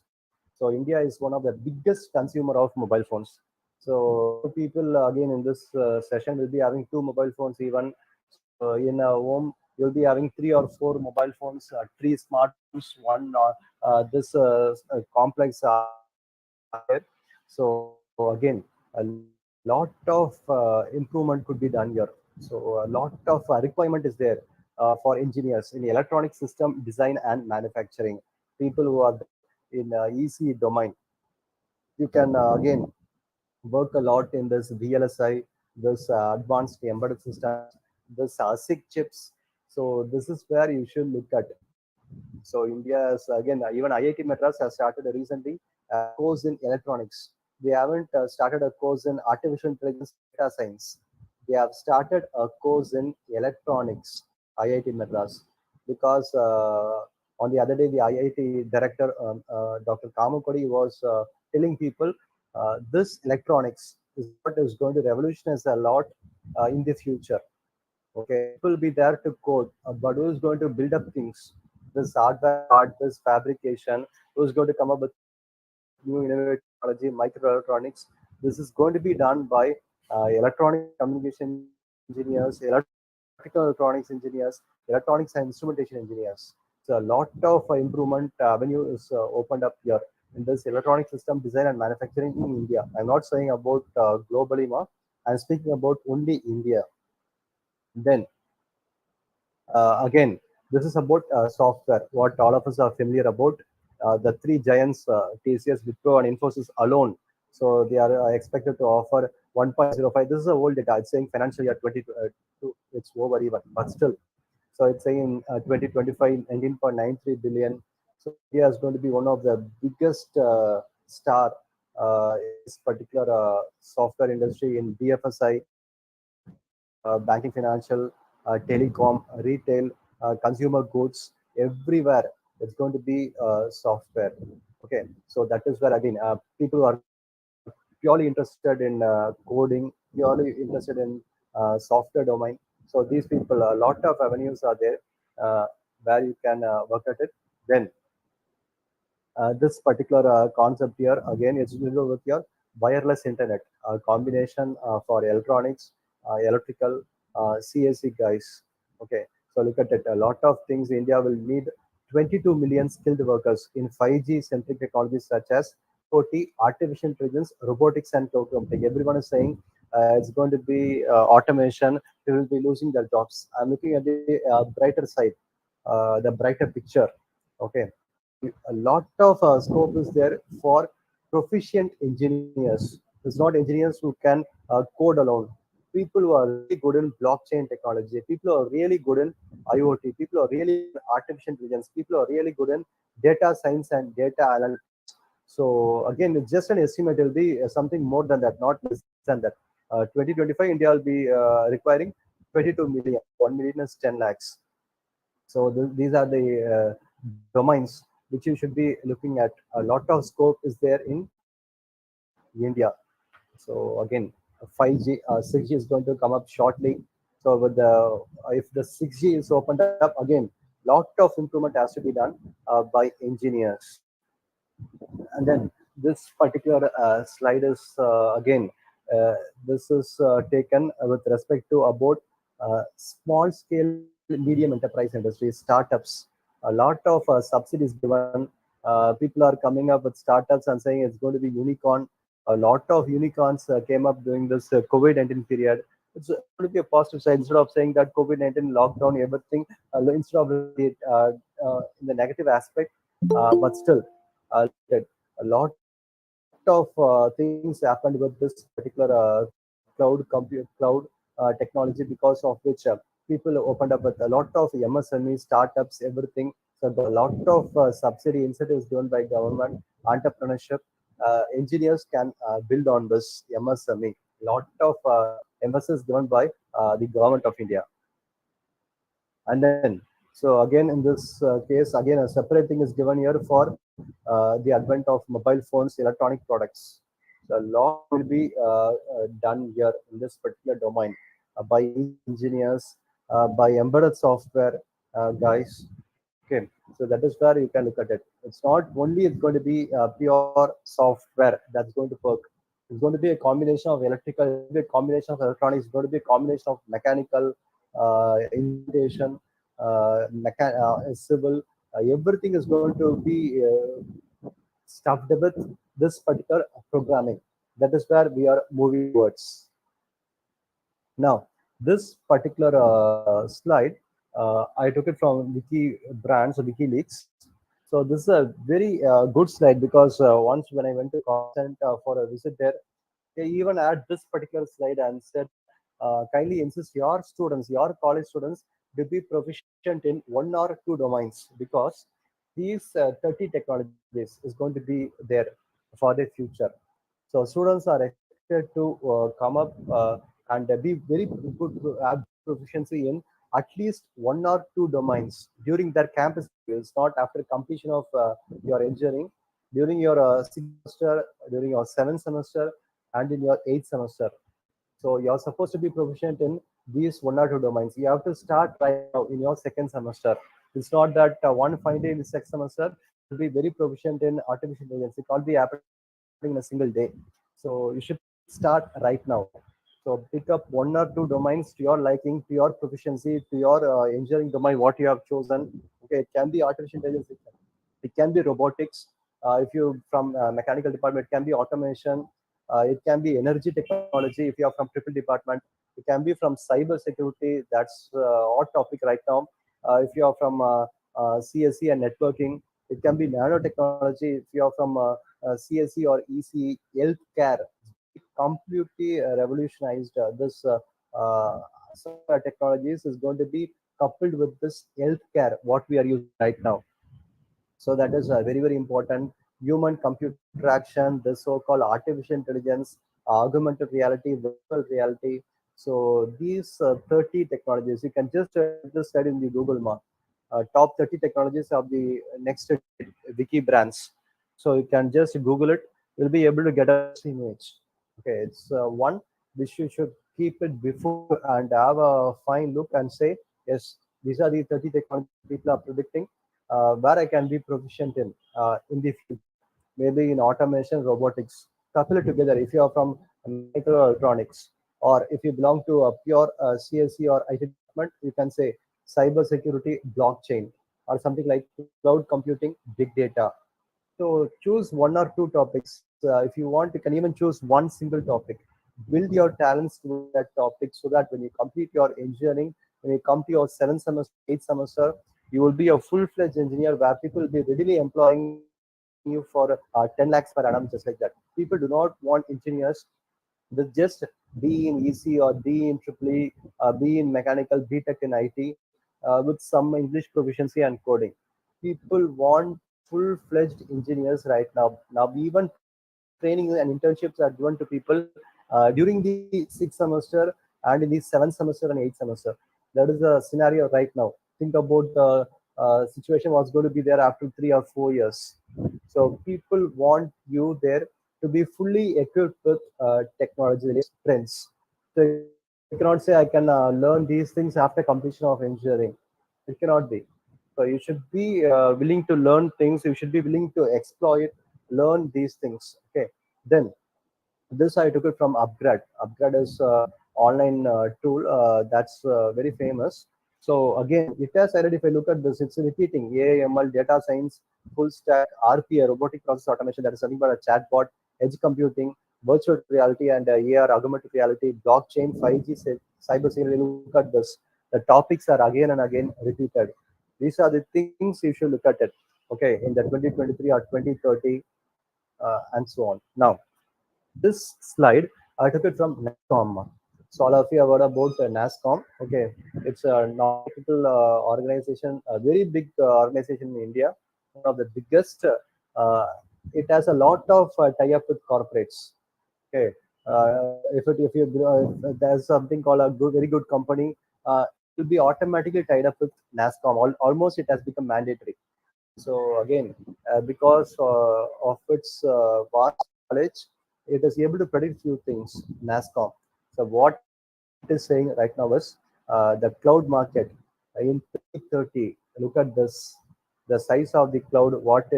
So India is one of the biggest consumer of mobile phones. So people again in this session will be having two mobile phones even. So in a home you'll be having three or four mobile phones, three smartphones, one this complex hardware. So again, a lot of improvement could be done here. So a lot of requirement is there for engineers in electronic system design and manufacturing. People who are there in EC domain, you can again work a lot in this VLSI, this advanced embedded systems, this ASIC chips. So this is where you should look at. So India is again, even IIT Madras has started recently a course in electronics. They haven't started a course in artificial intelligence and data science. They have started a course in electronics, IIT Madras, because on the other day the IIT director, Dr. Kamakodi, was telling people this electronics is what is going to revolutionize a lot in the future. Okay, people will be there to code, but who's going to build up things? This hardware part, this fabrication, who's going to come up with new innovative technology, microelectronics? This is going to be done by electronic communication engineers, electrical electronics engineers, electronics and instrumentation engineers. So a lot of improvement avenue is opened up here in this electronic system design and manufacturing in India. I'm not saying about globally, ma. I'm speaking about only India. Then again, this is about software, what all of us are familiar about. The three giants, TCS, Wipro, and Infosys alone. So they are expected to offer 1.05. This is a old data. It's saying financial year 22. It's over even, but still. So it's saying in 2025, 19.93 billion. So India is going to be one of the biggest star in this particular software industry in BFSI, banking, financial, telecom, retail, consumer goods, everywhere. It's going to be software. Okay, so that is where again people who are purely interested in coding, purely interested in software domain. So these people, a lot of avenues are there uh, where you can work at it. Then this particular concept here again is to do with your wireless internet, combination for electronics, electrical, CSC guys. Okay, so look at it. A lot of things. India will need 22 million skilled workers in 5G centric technologies such as IoT, artificial intelligence, robotics, and cloud computing. Everyone is saying it's going to be automation. We will be losing their jobs. I'm looking at the brighter side, the brighter picture. Okay, a lot of scope is there for proficient engineers. It's not engineers who can code alone. People who are really good in blockchain technology, people who are really good in IoT, people who are really good in artificial intelligence, people who are really good in data science and data analytics. So again, it's just an estimate. It will be something more than that, not less than that. 2025, India will be requiring 22 million. 1 million is 10 lakhs. So these are the domains which you should be looking at. A lot of scope is there in India. So again, 5G, 6G is going to come up shortly. So with the if the 6G is opened up again, lot of improvement has to be done by engineers. And then this particular slide is again this is taken with respect to about small scale medium enterprise industry startups. A lot of subsidies given. People are coming up with startups and saying it's going to be unicorn. A lot of unicorns came up during this COVID-19 period. It's going to be a positive side instead of saying that COVID-19 lockdown everything. Instead of looking at it in the negative aspect, but still, look at it. A lot of things happened with this particular cloud technology, because of which people opened up with a lot of MSME startups, everything. So a lot of subsidy incentives given by government, entrepreneurship. Engineers can build on this MSME. Lot of emphasis given by the government of India. And then, so again, in this case, again, a separate thing is given here for the advent of mobile phones, electronic products. So a lot will be done here in this particular domain by engineers, by embedded software guys. Okay, so that is where you can look at it. It's not only it's going to be pure software that's going to work. It's going to be a combination of electrical, it's going to be a combination of electronics, it's going to be a combination of mechanical, instrumentation, civil. Everything is going to be stuffed with this particular programming. That is where we are moving towards. Now, this particular slide, I took it from Wiki Brands or WikiLeaks. So this is a very good slide because once when I went to consent for a visit there, they even add this particular slide and said that kindly insist your students, your college students, to be proficient in one or two domains because these 30 technologies is going to be there for the future. So students are expected to come up and be very good, have proficiency in at least one or two domains during their campus years, not after completion of your engineering, during your sixth semester, during your seventh semester, and in your eighth semester. So you're supposed to be proficient in these one or two domains. You have to start right now in your second semester. It's not that one fine day in the second semester will be very proficient in artificial intelligence. It can't be happening in a single day. So you should start right now. So pick up one or two domains to your liking, to your proficiency, to your engineering domain, what you have chosen. Okay, it can be artificial intelligence, it can be robotics. If you from mechanical department, it can be automation. It can be energy technology if you are from triple department. It can be from cyber security. That's hot topic right now. If you are from CSE and networking, it can be nanotechnology. If you are from CSE or ECE, healthcare, completely revolutionized. This software technologies is going to be coupled with this healthcare, what we are using right now. So that is very, very important. Human computer interaction, the so-called artificial intelligence, augmented reality, virtual reality, So these 30 technologies, you can just study in the Google Map. Top 30 technologies of the next wiki brands. So you can just Google it. You'll be able to get a first image. Okay, it's one which you should keep it before and have a fine look and say, yes, these are the 30 technologies people are predicting where I can be proficient in the future. Maybe in automation, robotics. Couple it together. If you are from mechanical or electronics, or if you belong to a pure CSC or IT department, you can say cyber security, blockchain, or something like cloud computing, big data. So choose one or two topics. If you want, you can even choose one single topic. Build your talents towards that topic so that when you complete your engineering, when you come to your seventh semester, eighth semester, you will be a full-fledged engineer where people will be readily employing you for 10 lakhs per annum, just like that. People do not want engineers with just be in EC or be in Triple E, be in mechanical, B Tech in IT, with some English proficiency and coding. People want full-fledged engineers right now. Now, even training and internships are given to people during the sixth semester and in the seventh semester and eighth semester. That is the scenario right now. Think about the situation was going to be there after 3 or 4 years. So people want you there to be fully equipped with technology trends. So you cannot say I can learn these things after completion of engineering. It cannot be. So you should be willing to learn things. You should be willing to exploit, learn these things. Okay. Then this I took it from Upgrad. Upgrad is online tool that's very famous. So again, it has added. If I look at this, it's repeating AI, ML, data science, full stack, RPA, robotic process automation. That is something about a chatbot, edge computing, virtual reality, and AR, augmented reality, blockchain, 5G, cyber security. Look at this. The topics are again and again repeated. These are the things you should look at it. Okay, in the 2023 or 2030, and so on. Now this slide, I took it from NASCOM. So all of you have heard about NASCOM. Okay, it's a non-technical organization, a very big organization in India, one of the biggest. Uh, it has a lot of tie-up with corporates. Okay, if there's something called a very good company, it will be automatically tied up with NASCOM. Almost it has become mandatory. So again, because of its vast knowledge, it is able to predict few things. NASCOM. So what it is saying right now is the cloud market in 2030. Look at this. The size of the cloud, what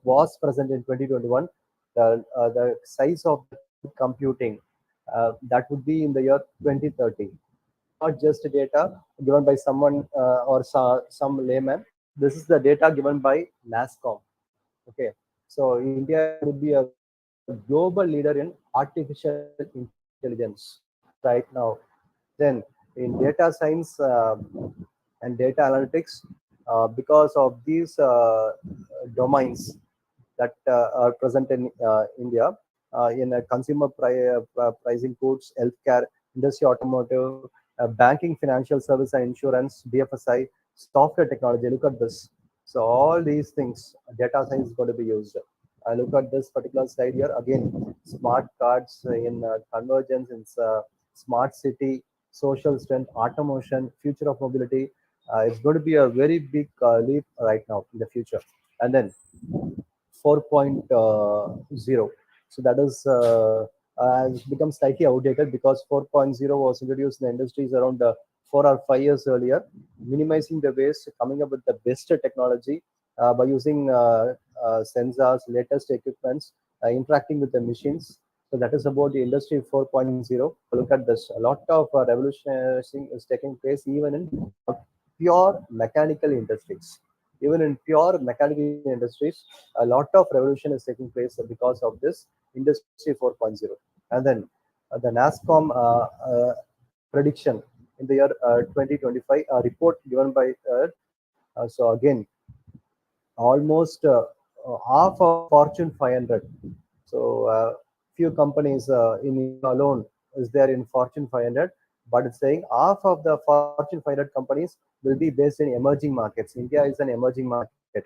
was present in 2021, the size of the cloud computing, that would be in the year 2030. Not just data given by someone or some layman. This is the data given by NASCOM. Okay, so India is going to be a global leader in artificial intelligence right now. Then in data science and data analytics, because of these domains that are present in India, in consumer pricing goods, healthcare, industry, automotive, banking, financial service and insurance, BFSI, software technology. Look at this. So all these things, data science is going to be used. I look at this particular slide here again. Smart cards in convergence, in smart city, social strength, automation, future of mobility. It's going to be a very big leap right now in the future. And then 4.0. So that is has become slightly outdated because 4.0 was introduced in the industries around 4 or 5 years earlier, minimizing the waste, coming up with the best technology by using sensors, latest equipments, interacting with the machines. So that is about the industry 4.0. Look at this. A lot of revolutionizing is taking place even in pure mechanical industries. Even in pure mechanical industries, a lot of revolution is taking place because of this industry 4.0. And then the NASCOM prediction in the year 2025, a report given by so again almost half of Fortune 500. So few companies in India alone is there in Fortune 500, but it's saying half of the Fortune 500 companies will be based in emerging markets. India is an emerging market.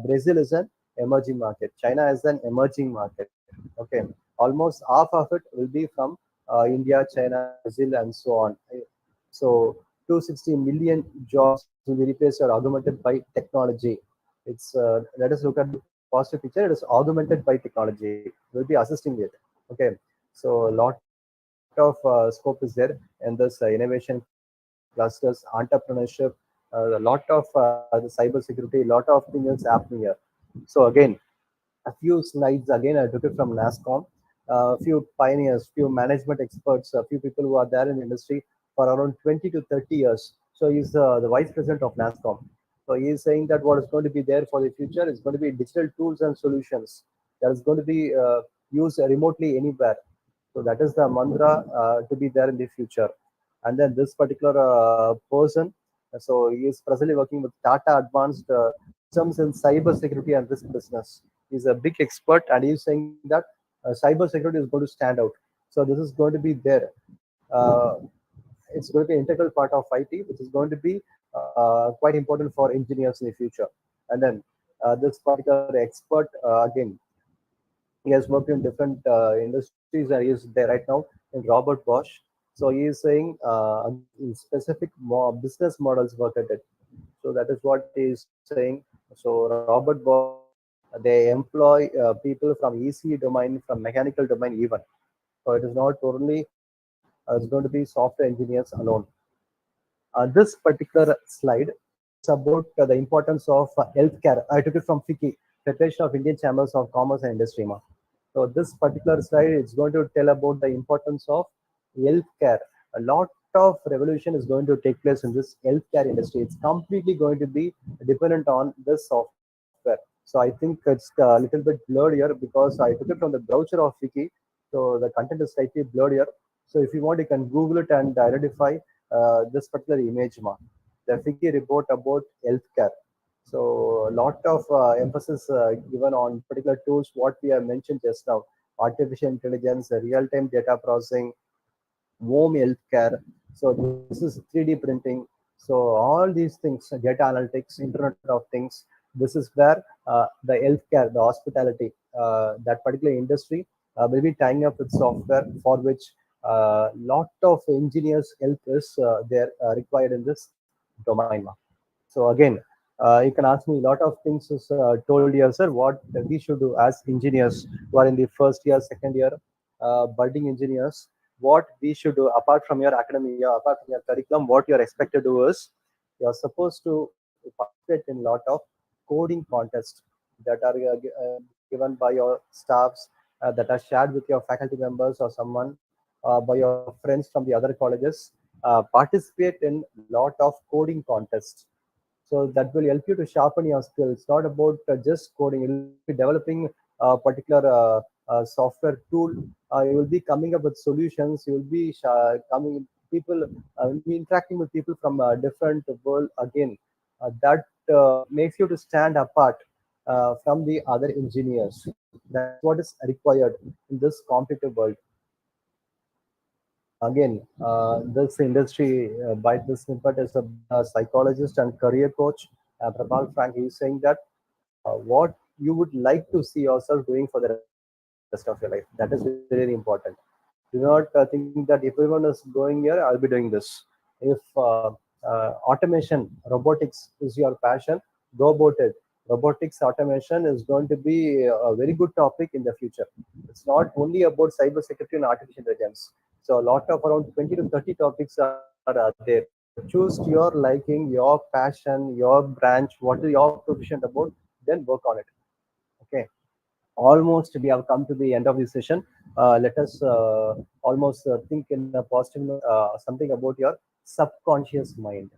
Brazil is an emerging market. China is an emerging market. Okay, almost half of it will be from India, China, Brazil, and so on. So 260 million jobs will be replaced or augmented by technology. It's let us look at the positive picture. It is augmented by technology. We'll be assisting it. Okay. So a lot of scope is there in this innovation clusters, entrepreneurship, a lot of the cybersecurity, a lot of things happening here. So again, a few slides again I took it from NASCOM. A few pioneers, few management experts, a few people who are there in the industry for around 20 to 30 years. So he's the vice president of NASCOM. So he is saying that what is going to be there for the future is going to be digital tools and solutions that is going to be used remotely anywhere. So that is the mantra to be there in the future. And then this particular person, so he is presently working with Tata Advanced Systems in cyber security and risk business. He's a big expert, and he's saying that cyber security is going to stand out. So this is going to be there. It's going to be an integral part of IT, which is going to be quite important for engineers in the future. And then this particular expert, again, he has worked in different industries and he is there right now in Robert Bosch. So he is saying in specific business models work at it. So that is what he is saying. So Robert Bosch, they employ people from EC domain, from mechanical domain even. So it is not only it's going to be software engineers alone. This particular slide is about the importance of healthcare. I took it from FICCI, Federation of Indian Chambers of Commerce and Industry. So this particular slide is going to tell about the importance of healthcare. A lot of revolution is going to take place in this healthcare industry. It's completely going to be dependent on this software. So I think it's a little bit blurred here because I took it from the browser of Wiki. So the content is slightly blurred here. So if you want, you can Google it and identify this particular image. The Wiki report about healthcare. So a lot of emphasis given on particular tools, what we have mentioned just now, artificial intelligence, real-time data processing, home healthcare. So this is 3D printing. So all these things, data analytics, Internet of Things. This is where the healthcare, the hospitality, that particular industry will be tying up with software for which lot of engineers help is there required in this domain. So again, you can ask me a lot of things is told here, sir, what we should do as engineers who are in the first year, second year, budding engineers, what we should do apart from your academia, apart from your curriculum, what you're expected to do is you're supposed to participate in a lot of coding contests that are given by your staffs, that are shared with your faculty members or someone, by your friends from the other colleges. Participate in lot of coding contests, so that will help you to sharpen your skills. It's not about just coding. You'll be developing a particular software tool. You will be coming up with solutions. You will be coming people, will be interacting with people from a different world again. That makes you to stand apart from the other engineers. That's what is required in this competitive world. Again, this industry, by this snippet, is a psychologist and career coach, Prabal Frank. He's saying that what you would like to see yourself doing for the rest of your life. That is very, very important. Do not think that if everyone is going here, I'll be doing this. If automation, robotics is your passion, go about it. Robotics automation is going to be a very good topic in the future. It's not only about cybersecurity and artificial intelligence. So a lot of around 20 to 30 topics are there. So choose your liking, your passion, your branch, what is your proficient about, then work on it. Okay. Almost we have come to the end of the session. Let us almost think in a positive note, something about your subconscious mind.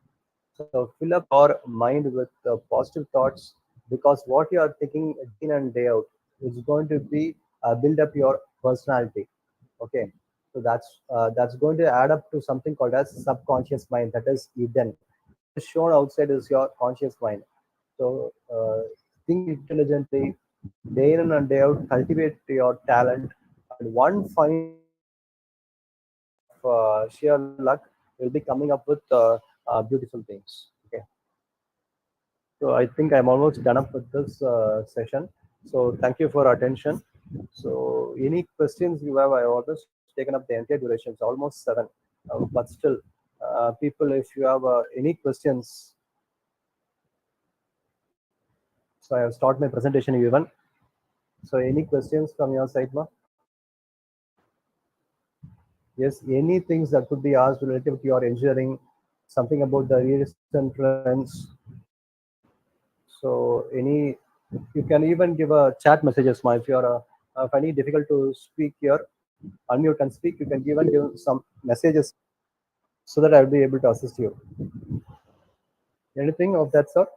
So fill up your mind with positive thoughts, because what you are thinking day in and day out is going to be build up your personality. Okay, so that's going to add up to something called as subconscious mind, that is hidden. What is shown outside is your conscious mind. So think intelligently, day in and day out, cultivate your talent, and one fine day of sheer luck will be coming up with beautiful things. Okay, so I think I'm almost done up with this session. So thank you for attention. So any questions you have, I always taken up the entire duration. It's almost 7. But still, people, if you have any questions, so I have started my presentation even. So any questions from your side, ma? Yes, any things that could be asked related to your engineering, something about the recent trends. So any, you can even give a chat messages, ma. If you are finding it difficult to speak here, unmute and speak. You can even give some messages so that I will be able to assist you. Anything of that sort?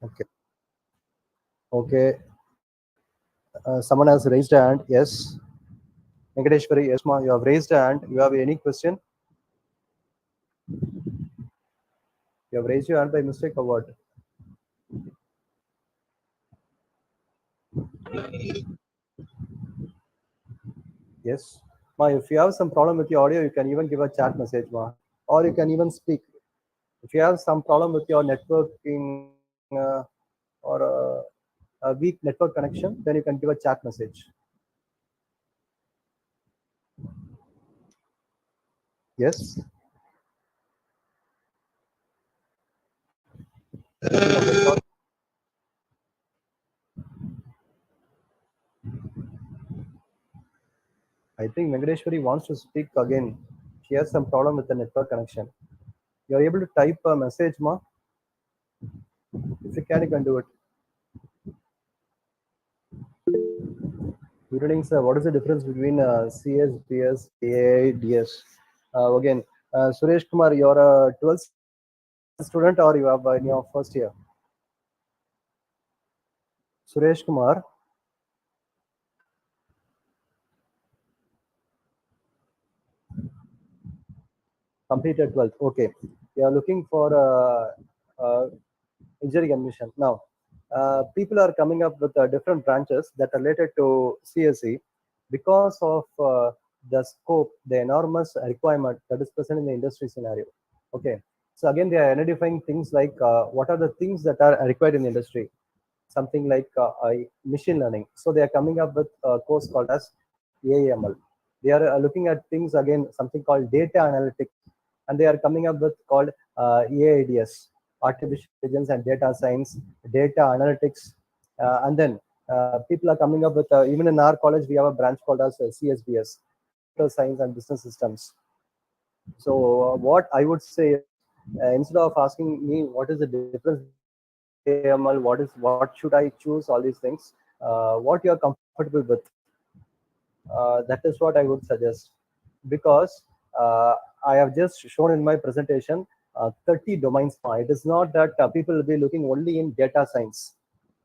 Okay. Okay. Someone has raised a hand. Yes. Venkateshwari, yes, ma. You have raised a hand. You have any question? You have raised your hand by mistake or what? Yes. Ma, if you have some problem with your audio, you can even give a chat message, ma. Or you can even speak. If you have some problem with your networking or a weak network connection, then you can give a chat message. Yes. I think Venkateshwari wants to speak again. She has some problem with the network connection. You're able to type a message, ma? If you can do it. Reading, sir, what is the difference between CSBS, AIDS? Again, Suresh Kumar, you're a 12th student or you have in your first year? Suresh Kumar, completed 12th. Okay. You are looking for engineering admission. Now, people are coming up with different branches that are related to CSE because of the scope, the enormous requirement that is present in the industry scenario. Okay. So again, they are identifying things like what are the things that are required in the industry. Something like machine learning. So they are coming up with a course called as AML. They are looking at things again, something called data analytics, and they are coming up with called AIDS, artificial intelligence and data science, data analytics, and then people are coming up with even in our college we have a branch called as CSBS, computer science and business systems. So what I would say is, instead of asking me what is the difference between AML, what should I choose, all these things, what you are comfortable with, that is what I would suggest. Because I have just shown in my presentation 30 domains. It is not that people will be looking only in data science.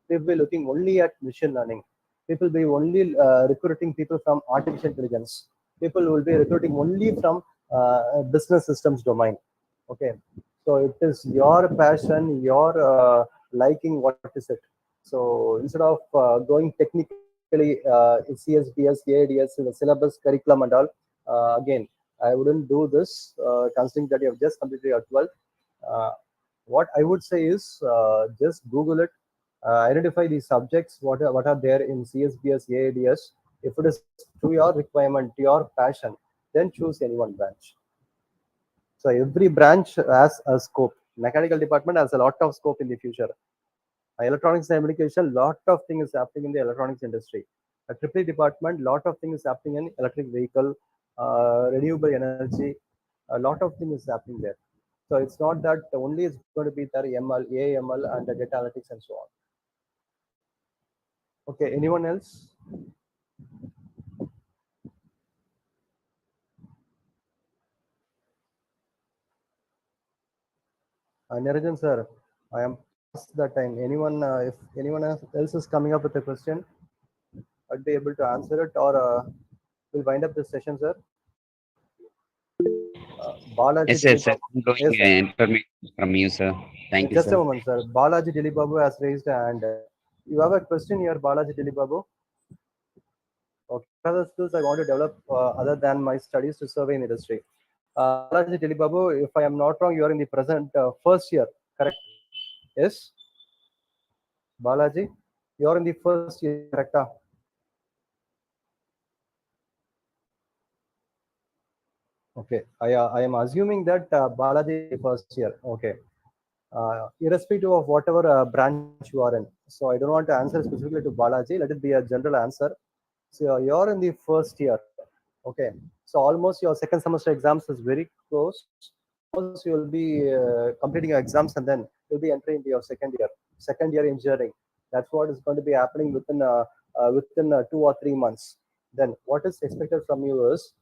They will be looking only at machine learning. People will be only recruiting people from artificial intelligence. People will be recruiting only from business systems domain. Okay, so it is your passion, your liking. What is it? So instead of going technically CSBS, ADS, the syllabus, curriculum, and all, again, I wouldn't do this, considering that you have just completed your 12th. Uh, what I would say is just Google it, identify the subjects, what are there in CSBS, ADS. If it is to your requirement, to your passion, then choose any one branch. So every branch has a scope. Mechanical department has a lot of scope in the future. Electronics and communication, lot of things is happening in the electronics industry. A triple department, lot of things is happening in electric vehicle, renewable energy. A lot of things is happening there. So it's not that only it's going to be there ML, AML, and the data analytics and so on. Okay, anyone else? Niranjan sir, I am past that time. Anyone, if anyone else is coming up with a question, I'd be able to answer it, or we'll wind up this session, sir. Balaji Yes, yes, Dilip sir. Babu. I'm going Yes, sir. information from you, sir. Thank you, Just a sir. moment, sir. Balaji Dilip Babu has raised a hand. You have a question here, Balaji Dilip Babu? Okay. What are the skills I want to develop other than my studies to survey in industry? Balaji Dilip Babu, if I am not wrong, you are in the present first year, correct? Yes? Balaji, you are in the first year, correct? Okay, I am assuming that Balaji is the first year. Okay, irrespective of whatever branch you are in. So I don't want to answer specifically to Balaji. Let it be a general answer. So you're in the first year. Okay, so almost your second semester exams is very close. Almost you'll be completing your exams and then you'll be entering into your second year engineering. That's what is going to be happening within 2 or 3 months. Then what is expected from you is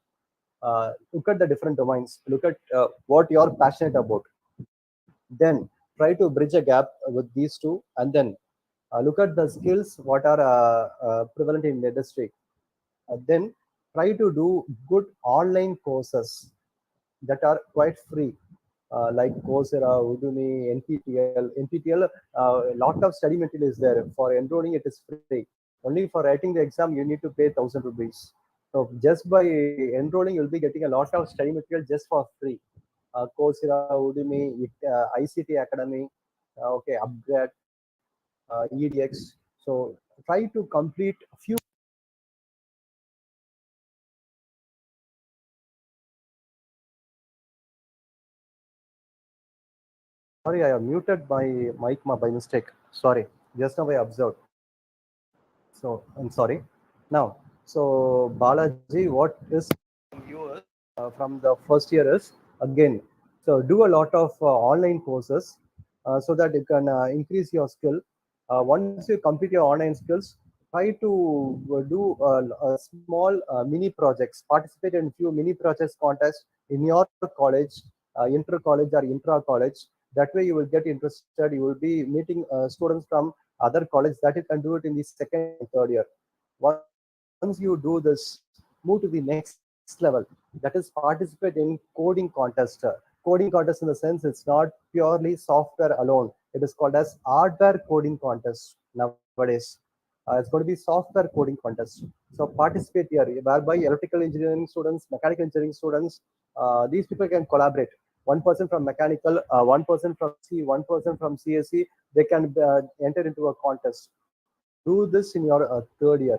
look at the different domains, look at what you're passionate about, then try to bridge a gap with these two, and then look at the skills what are prevalent in the industry. Then try to do good online courses that are quite free, like Coursera, Udemy, NPTL. NPTL, a lot of study material is there. For enrolling, it is free. Only for writing the exam, you need to pay 1,000 rupees. So just by enrolling, you'll be getting a lot of study material just for free. Coursera, Udemy, ICT Academy, okay, Upgrade, EDX. So try to complete a few. Sorry, I have muted my mic by mistake. Sorry, just now I observed. So I'm sorry. Now, so Balaji, what is yours from the first year is again. So do a lot of online courses so that you can increase your skill. Once you complete your online skills, try to do small mini projects. Participate in few mini projects contests in your college, inter college or intra college. That way, you will get interested. You will be meeting students from other college that you can do it in the second and third year. Once you do this, move to the next level. That is participate in coding contest. Coding contest in the sense it's not purely software alone. It is called as hardware coding contest nowadays. It's going to be software coding contest. So participate here, whereby electrical engineering students, mechanical engineering students, these people can collaborate. One person from mechanical, one person from C, one person from CSC, they can enter into a contest. Do this in your third year.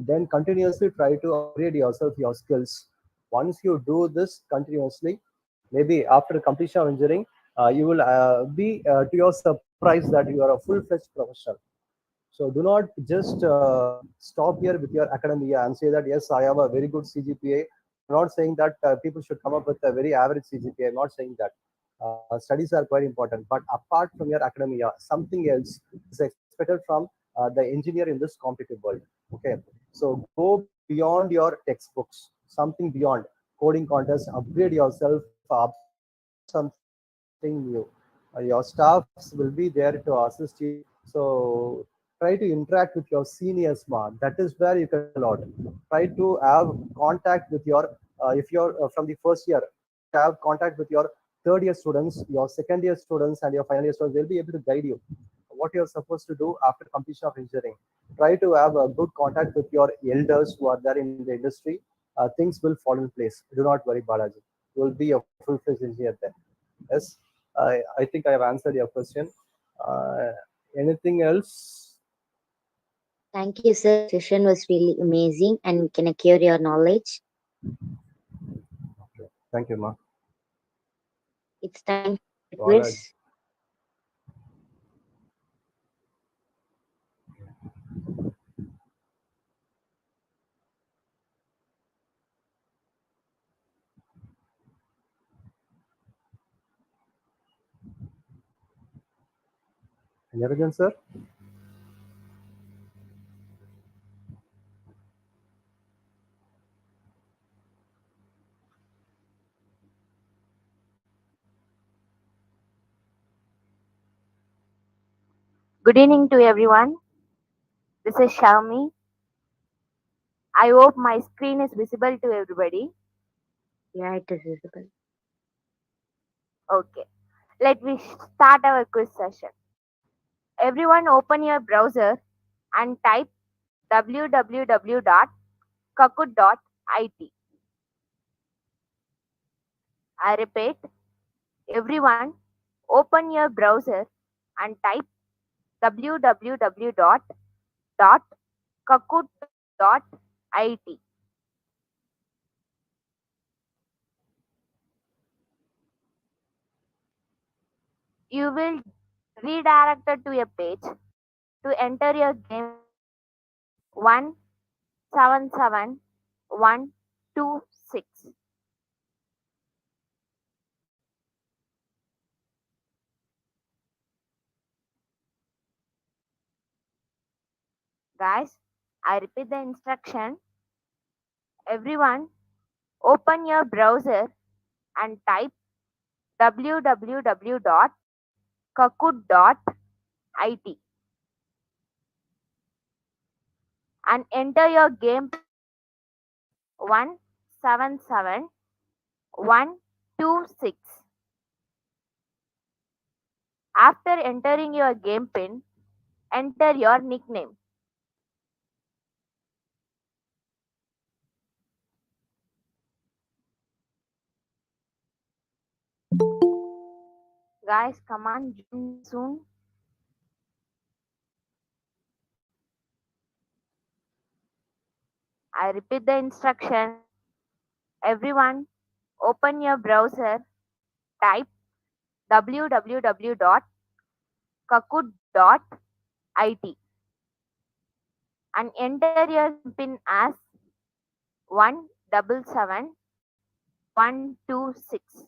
Then continuously try to upgrade yourself, your skills. Once you do this continuously, maybe after completion of engineering, you will be to your surprise that you are a full-fledged professional. So do not just stop here with your academia and say that yes, I have a very good CGPA. I'm not saying that people should come up with a very average CGPA. I'm not saying that. Studies are quite important, but apart from your academia, something else is expected from the engineer in this competitive world. Okay, so go beyond your textbooks, something beyond coding contest. Upgrade yourself, learn something new. Your staffs will be there to assist you. So try to interact with your seniors, man. That is where you can learn a lot. Try to have contact with your if you're from the first year, try to have contact with your third year students, your second year students, and your final year students. They'll be able to guide you what you're supposed to do after completion of engineering. Try to have a good contact with your elders who are there in the industry. Things will fall in place. Do not worry, Balaji. You will be a full-fledged engineer then. Yes, I think I have answered your question. Uh, Anything else? Thank you, sir. The session was really amazing and can acquire your knowledge. Okay. Thank you, Ma. It's time for the Balaji. quiz. Niranjan, sir. Good evening to everyone. This is Xiaomi. I hope my screen is visible to everybody. Yeah, it is visible. Okay. Let me start our quiz session. Everyone open your browser and type www.kakut.it. I repeat, everyone open your browser and type www.kakut.it. You will redirected to a page to enter your game pin 177126. Guys, I repeat the instruction. Everyone, open your browser and type www.kakut.it and enter your game pin as 177126. After entering your game pin, enter your nickname. Guys, come on, join me soon. I repeat the instruction. Everyone, open your browser, type www.kakut.it and enter your game pin as 177126.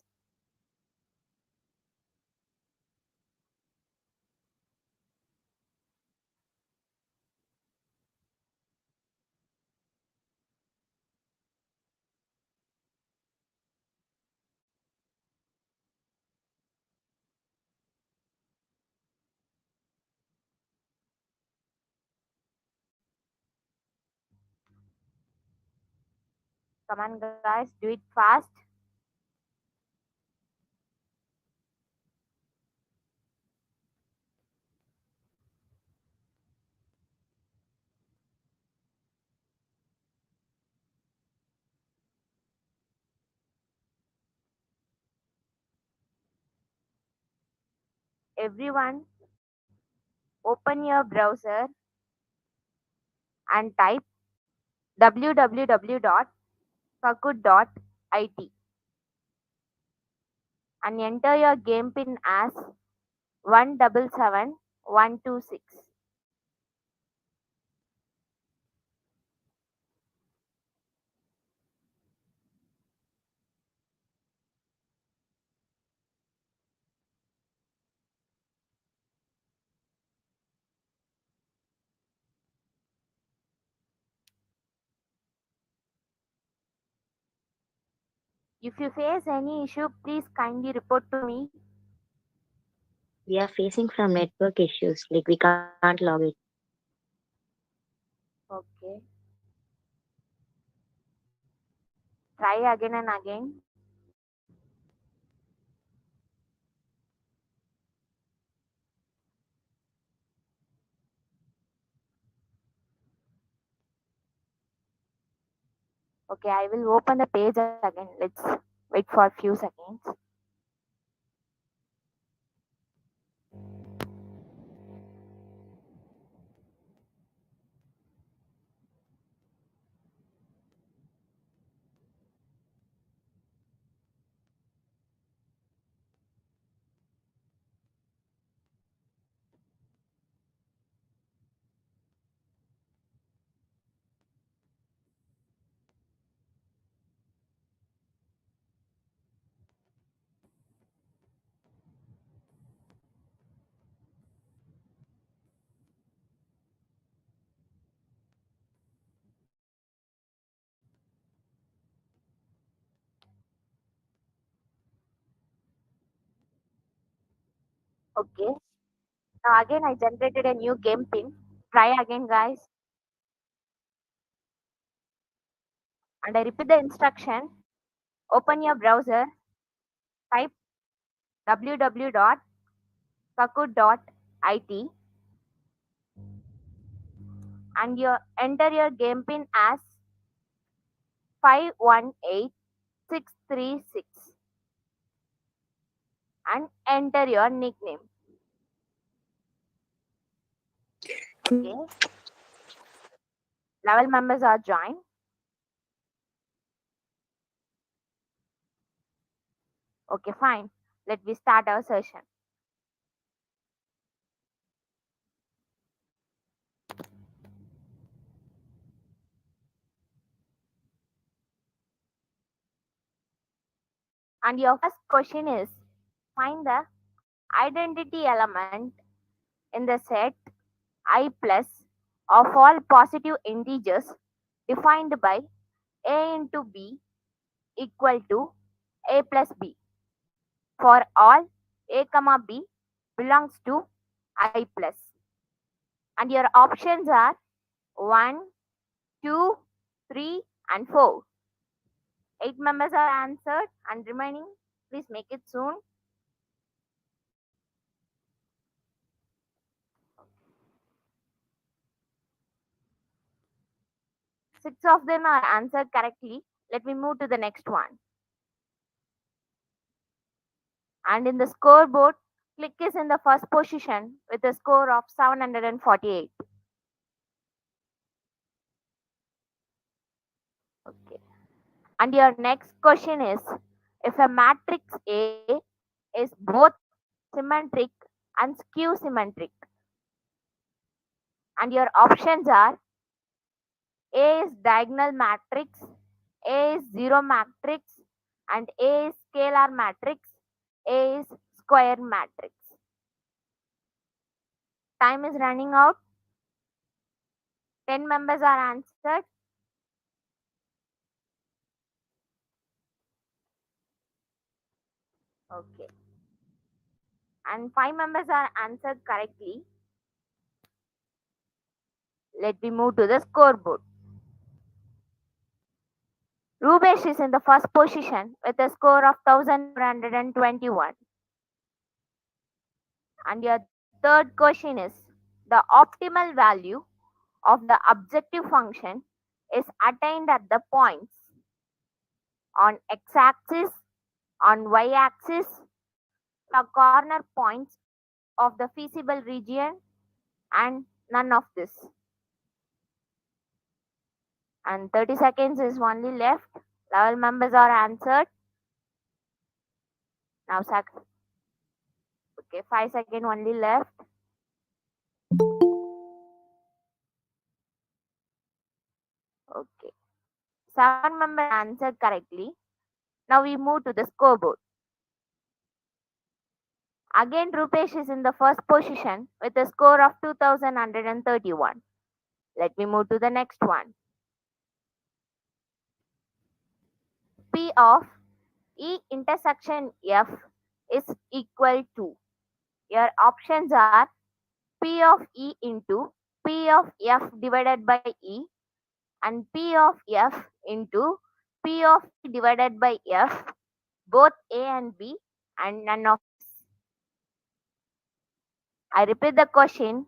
Come on, guys, do it fast. Everyone, open your browser and type www.kakut.it and enter your game pin as 177126. If you face any issue, please kindly report to me. We are facing some network issues, like we can't log it. Okay. Try again and again. Okay, I will open the page again. Let's wait for a few seconds. Okay. Now again I generated a new game pin. Try again, guys. And I repeat the instruction. Open your browser, type www.kakut.it and enter your game pin as 518636 and enter your nickname. Okay. Level members are joined. Okay, fine. Let me start our session. And your first question is, find the identity element in the set I plus of all positive integers defined by a into b equal to a plus b for all a comma b belongs to I plus. And your options are 1, 2, 3, and 4. 8 members are answered and remaining, please make it soon. Six of them are answered correctly. Let me move to the next one. And in the scoreboard, click is in the first position with a score of 748. Okay. And your next question is, if a matrix A is both symmetric and skew symmetric, and your options are A is diagonal matrix, A is zero matrix, and A is scalar matrix, A is square matrix. Time is running out. 10 members are answered. Okay. And 5 members are answered correctly. Let me move to the scoreboard. Rubesh is in the first position with a score of 1421. And your third question is, the optimal value of the objective function is attained at the points on x-axis, on y-axis, the corner points of the feasible region, and none of this. And 30 seconds is only left. 11 members are answered. Now, okay, 5 seconds only left. Okay, 7 members answered correctly. Now we move to the scoreboard. Again, Rupesh is in the first position with a score of 2131. Let me move to the next one. P of E intersection F is equal to. Your options are P of E into P of F divided by E and P of F into P of E divided by F, both A and B, and none of this. I repeat the question.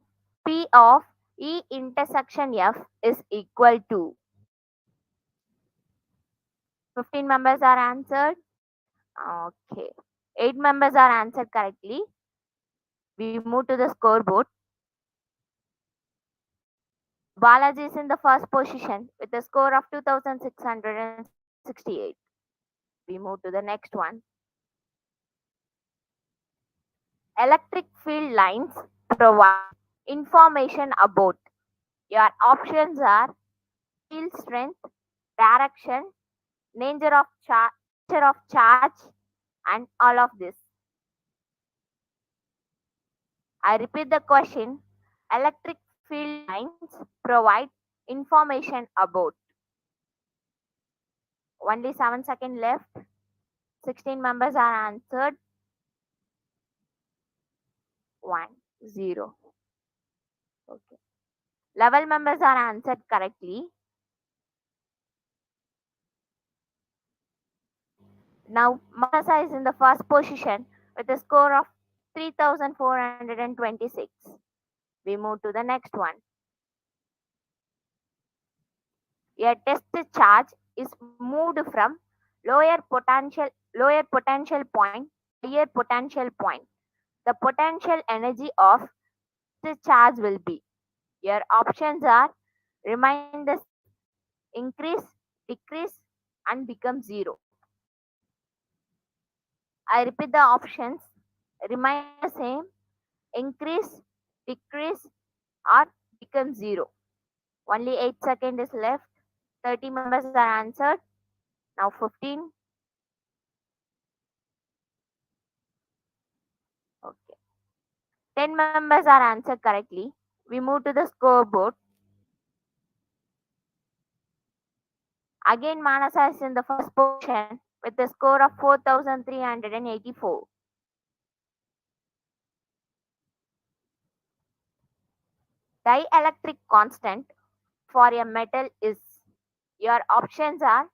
P of E intersection F is equal to. 15 members are answered. Okay. 8 members are answered correctly. We move to the scoreboard. Balaji is in the first position with a score of 2668. We move to the next one. Electric field lines provide information about. Your options are field strength, direction, nature of charge, and all of this. I repeat the question. Electric field lines provide information about. Only 7 seconds left. 16 members are answered. 1, 0. Okay. 11 members are answered correctly. Now, Manasa is in the first position with a score of 3426. We move to the next one. A test charge is moved from lower potential point to higher potential point. The potential energy of the charge will be. Your options are remain the same, increase, decrease, and become zero. I repeat the options: remain the same, increase, decrease, or become zero. Only 8 seconds is left. 30 members are answered. Now 15, 10 members are answered correctly. We move to the scoreboard. Again, Manasa is in the first position with a score of 4,384. Dielectric constant for a metal is, your options are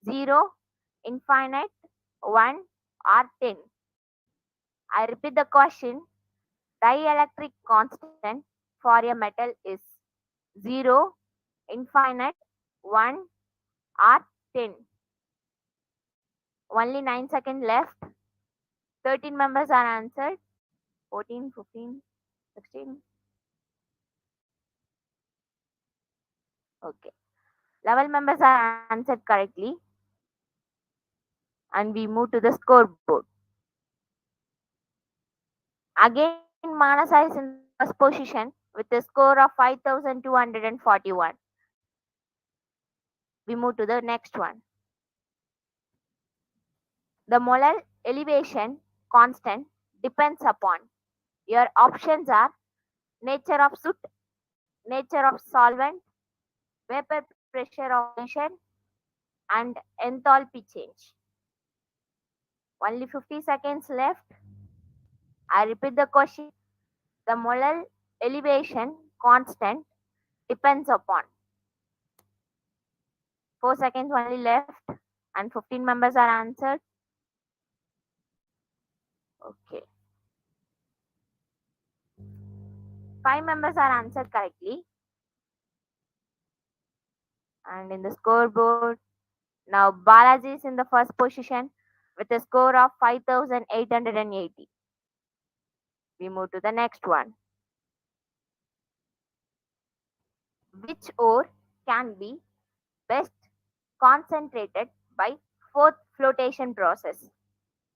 0, infinite, 1, or 10. I repeat the question. Dielectric constant for a metal is 0, infinite, 1, or 10. Only 9 seconds left. 13 members are answered. 14, 15, 16. Okay. 11 members are answered correctly. And we move to the scoreboard. Again, Manasa is in the first position with a score of 5,241. We move to the next one. The molar elevation constant depends upon, your options are nature of soot, nature of solvent, vapor pressure of solution, and enthalpy change. Only 50 seconds left. I repeat the question. The molar elevation constant depends upon. 4 seconds only left, and 15 members are answered. Okay. 5 members are answered correctly. And in the scoreboard, now Balaji is in the first position with a score of 5,880. We move to the next one. Which ore can be best concentrated by fourth flotation process?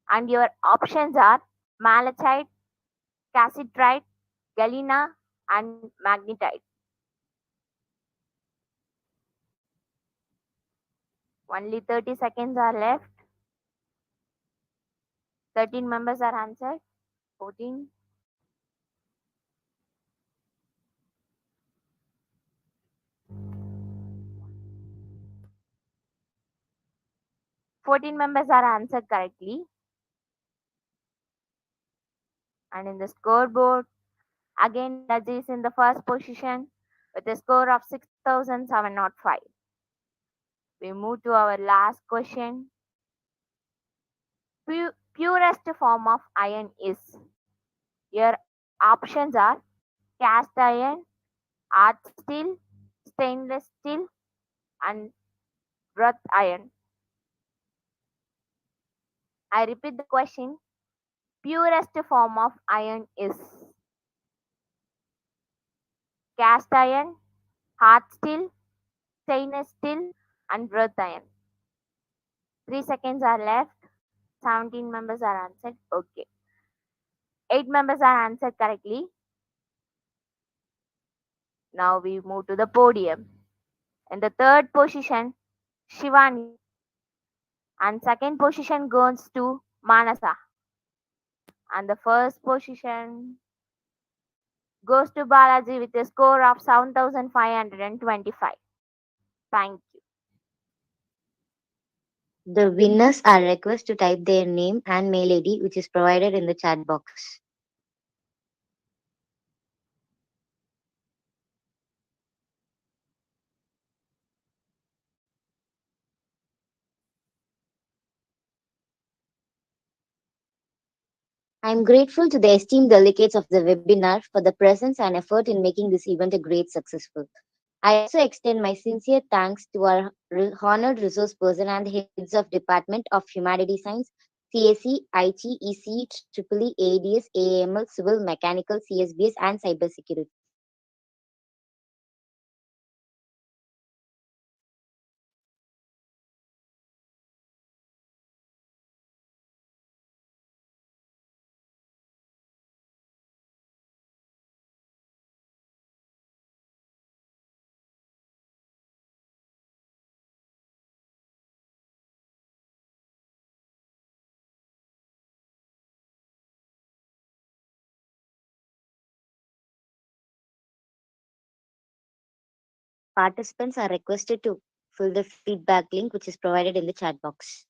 And your options are malachite, cassiterite, galena, and magnetite. Only 30 seconds are left. 13 members are answered. 14. 14 members are answered correctly. And in the scoreboard, again Balaji is in the first position with a score of 6,705. We move to our last question. Purest form of iron is, your options are cast iron, art steel, stainless steel, and wrought iron. I repeat the question. Purest form of iron is cast iron, hard steel, stainless steel, and wrought iron. 3 seconds are left. 17 members are answered. Okay. 8 members are answered correctly. Now we move to the podium. In the third position, Shivani. And second position goes to Manasa. And the first position goes to Balaji with a score of 7,525. Thank you. The winners are requested to type their name and mail ID, which is provided in the chat box. I am grateful to the esteemed delegates of the webinar for the presence and effort in making this event a great successful. I also extend my sincere thanks to our honored resource person and the heads of Department of Humanities Science, CSE, IT, ECE, EEE, ADS, AAML, Civil, Mechanical, CSBS, and Cybersecurity. Participants are requested to fill the feedback link which is provided in the chat box.